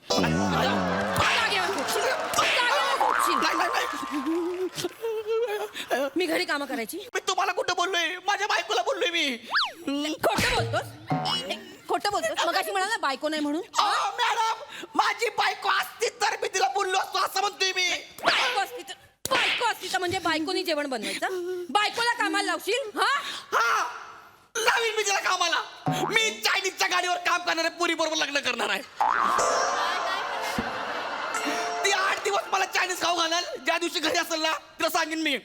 मी घरी कामं करायची. मी तुम्हाला कुठं बोललोय? माझ्या बायकोला बोललोय मी. खोटं बोलतोस. खोटं बोलतोस. मगाशी म्हणाला बायको नाही म्हणून. मॅडम, माझी बायको असती तर मी तिला बोललो असतो असं म्हणतोय मी. बायको असती तर म्हणजे बायकोनी जेवण बनवायचं, बायकोला कामाला लावशील? हा लावीन मी तिला कामाला. मी चायनीजच्या गाडीवर काम करणाऱ्या पुरी बरोबर लग्न करणार आहे. ती 8 दिवस मला चायनीज खाऊ घालाल, ज्या दिवशी घरी असेल ना तिला सांगेन मी,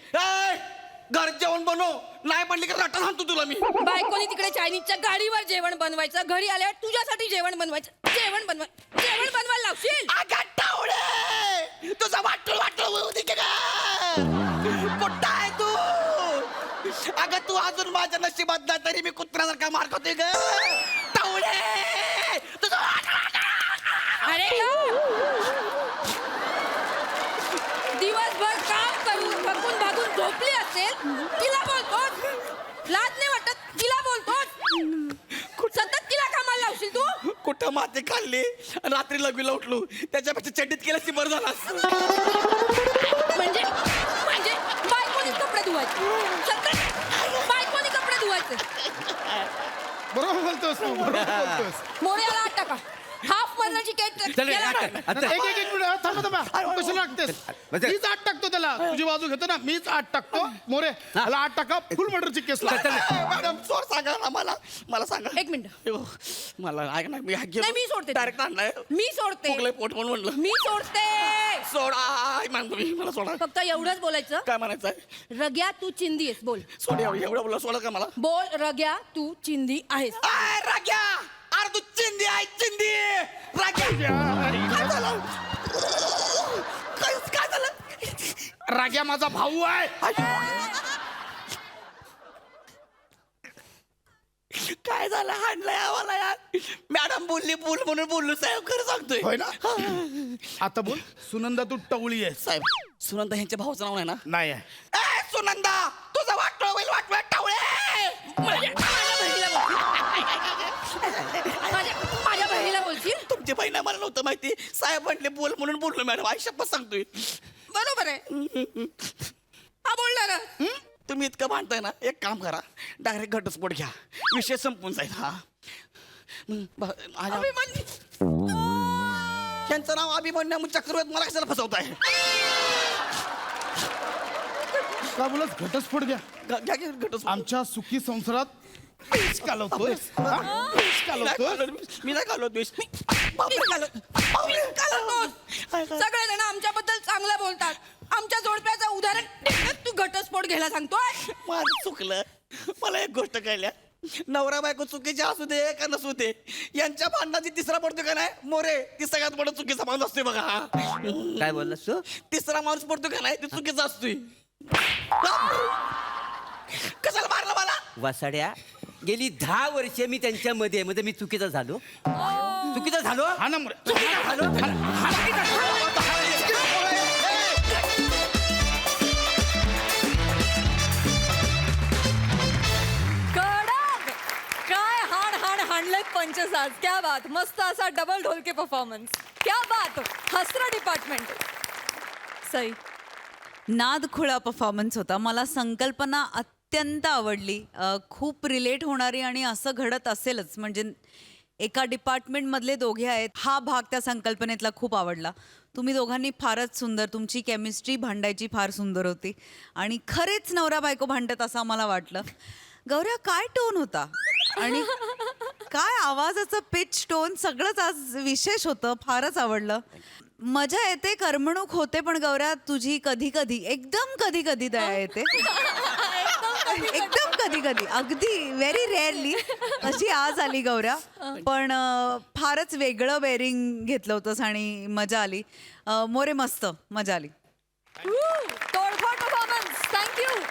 घर जेवण बनव, नाही बनली की रट्टा सांगतो तुला मी. बायकोनी तिकडे चायनीजच्या गाडीवर जेवण बनवायचं, घरी आल्यावर तुझ्यासाठी जेवण बनवायचं, जेवण बनवायला लावशील? तुझा वाटोळ होती का? कुठं आहे तू? अगं तू अजून माझ्या नशिबात नाही, तरी मी कुत्र्यासारखा मार खातोय ग. टावडे तुझा अरे दिवसभर काम करून थकून भागून झोपली असेल, तिला बोलतोस? लाज नाही वाटत? तिला बोलतोस? सतत तिला कामाला लावशील तू? कुठं माती खाल्ली, रात्री लघवीला उठलो, त्याच्यापेक्षा चड्डीत केल्यास बरं झाला. म्हणजे बायकोनीच कपडे धुवायचे, सतत बायकोनी कपडे धुवायचे. बरोबर बोलतोस तू, बरोबर बोलतोस. मोऱ्याला 8 टाका, हाफ मरणाची केक. एक मिनिट थांबा, कशाला टाकतेस? मीच 8 टाकतो त्याला, तुझी बाजू घेतो ना, मीच 8 टाकतो. मोरे त्याला 8 टाका, फुल मर्डरची केस. मॅडम चोर सांगा ना मला, मला सांगा. एक मिनिट. अयो, मला ऐक ना, मी नाही, मी सोडते. डायरेक्ट आणलाय. मी सोडते. फुगलंय पोट म्हणून म्हणलं. मी सोडते. सोडा मान तुम्ही मला सोडा. फक्त एवढंच बोलायचं. काय म्हणायचं आहे? रग्या तू चिंदी आहेस. बोल. सोड एवढं बोला, सोडा का मला? बोल रग्या तू चिंदी आहेस. आय, राग्या अरे तू चिंदी आहे, चिंदी राग्या. काय झालं? काय झालं? राग्या माझा भाऊ आहे. काय झालं? हाणलंय आम्हाला यार. मॅडम बोलली बोल म्हणून बोललो साहेब, खरं सांगतोय. होय ना? आता बोल, सुनंदा तू टवळी आहे. साहेब, सुनंदा ह्यांच्या भावाचं नाव आहे ना? नाही आहे. ए सुनंदा, तुझं वाटोळ होईल, वाटोळ टावळे. माझ्या बहिणीला बोलशील? तुमची बहीण मला नव्हतं माहिती. साहेब म्हटले बोल म्हणून बोललो मॅडम. आयुष्यात सांगतोय. बरोबर आहे. हा बोलला ना. तुम्ही इतकं भांडताय ना, एक काम करा, डायरेक्ट घटस्फोट घ्या, विषय संपून जाईल. हा त्यांचं नाव अभिमन्यू म्हणून चक्रवर्ती, मला कशाला फसवताय? काय बोलत? घटस्फोट घ्या. घ्या की घटस्फोट. आमच्या सुखी संसारात विष घालवतोय. विष घालवतोय. मी नाही घालवत विष. सगळे जण आमच्याबद्दल चांगलं बोलतात. आमच्या जोडप्याचं उदाहरण देत तू घटस्फोट घ्यायला सांगतोय. माझं चुकलं. मला एक गोष्ट कळल्या, नवरा बायको चुकीचे असू दे का नसू दे, यांच्या भांडणाची तिसरा पडतो का नाही मोरे, ती सगळ्यात मोठा चुकीचा माणूस असतोय बघा. काय बोललास तू? तिसरा माणूस पडतो का नाही, ती चुकीचा असतोय. कशाला मारलं मला? वसाड्या, गेली 10 वर्ष मी त्यांच्यामध्ये मध्ये मी चुकीचा झालो. चुकीचा झालो. हा ना मोरे. कडक काय हाणलेत पंचसाज. क्या बात. मस्त असा डबल ढोलके परफॉर्मन्स. क्या बात. हसरा डिपार्टमेंट. सई. नाद खुळा परफॉर्मन्स होता. मला संकल्पना अत्यंत आवडली. खूप रिलेट होणारी आणि असं घडत असेलच. म्हणजे एका डिपार्टमेंटमधले दोघे आहेत, हा भाग त्या संकल्पनेतला खूप आवडला. तुम्ही दोघांनी फारच सुंदर, तुमची केमिस्ट्री भांडायची फार सुंदर होती आणि खरेच नवरा बायको भांडत असं आम्हाला वाटलं. गौऱ्या, काय टोन होता आणि काय आवाजाचं पिच, टोन सगळंच आज विशेष होतं. फारच आवडलं. मजा येते, करमणूक होते. पण गौऱ्या, तुझी कधी कधी, एकदम कधी कधी दया येते. एकदम कधी कधी, अगदी व्हेरी रेअरली अशी आज आली गौऱ्या. पण फारच वेगळं बेरिंग घेतलं होतंस आणि मजा आली. मोरे, मस्त मजा आली. तोडफोड परफॉर्मन्स. थँक्यू.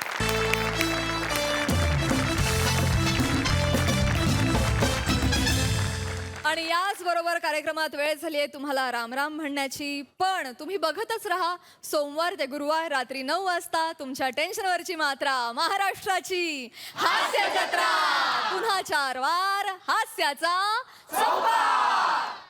आणि याच बरोबर कार्यक्रमात वेळ झाली आहे तुम्हाला राम राम म्हणण्याची. पण तुम्ही बघतच राहा सोमवार ते गुरुवार रात्री 9 वाजता तुमच्या टेन्शनवरची मात्रा महाराष्ट्राची हास्य जत्रा. पुन्हा 4 वार हास्याचा संवाद.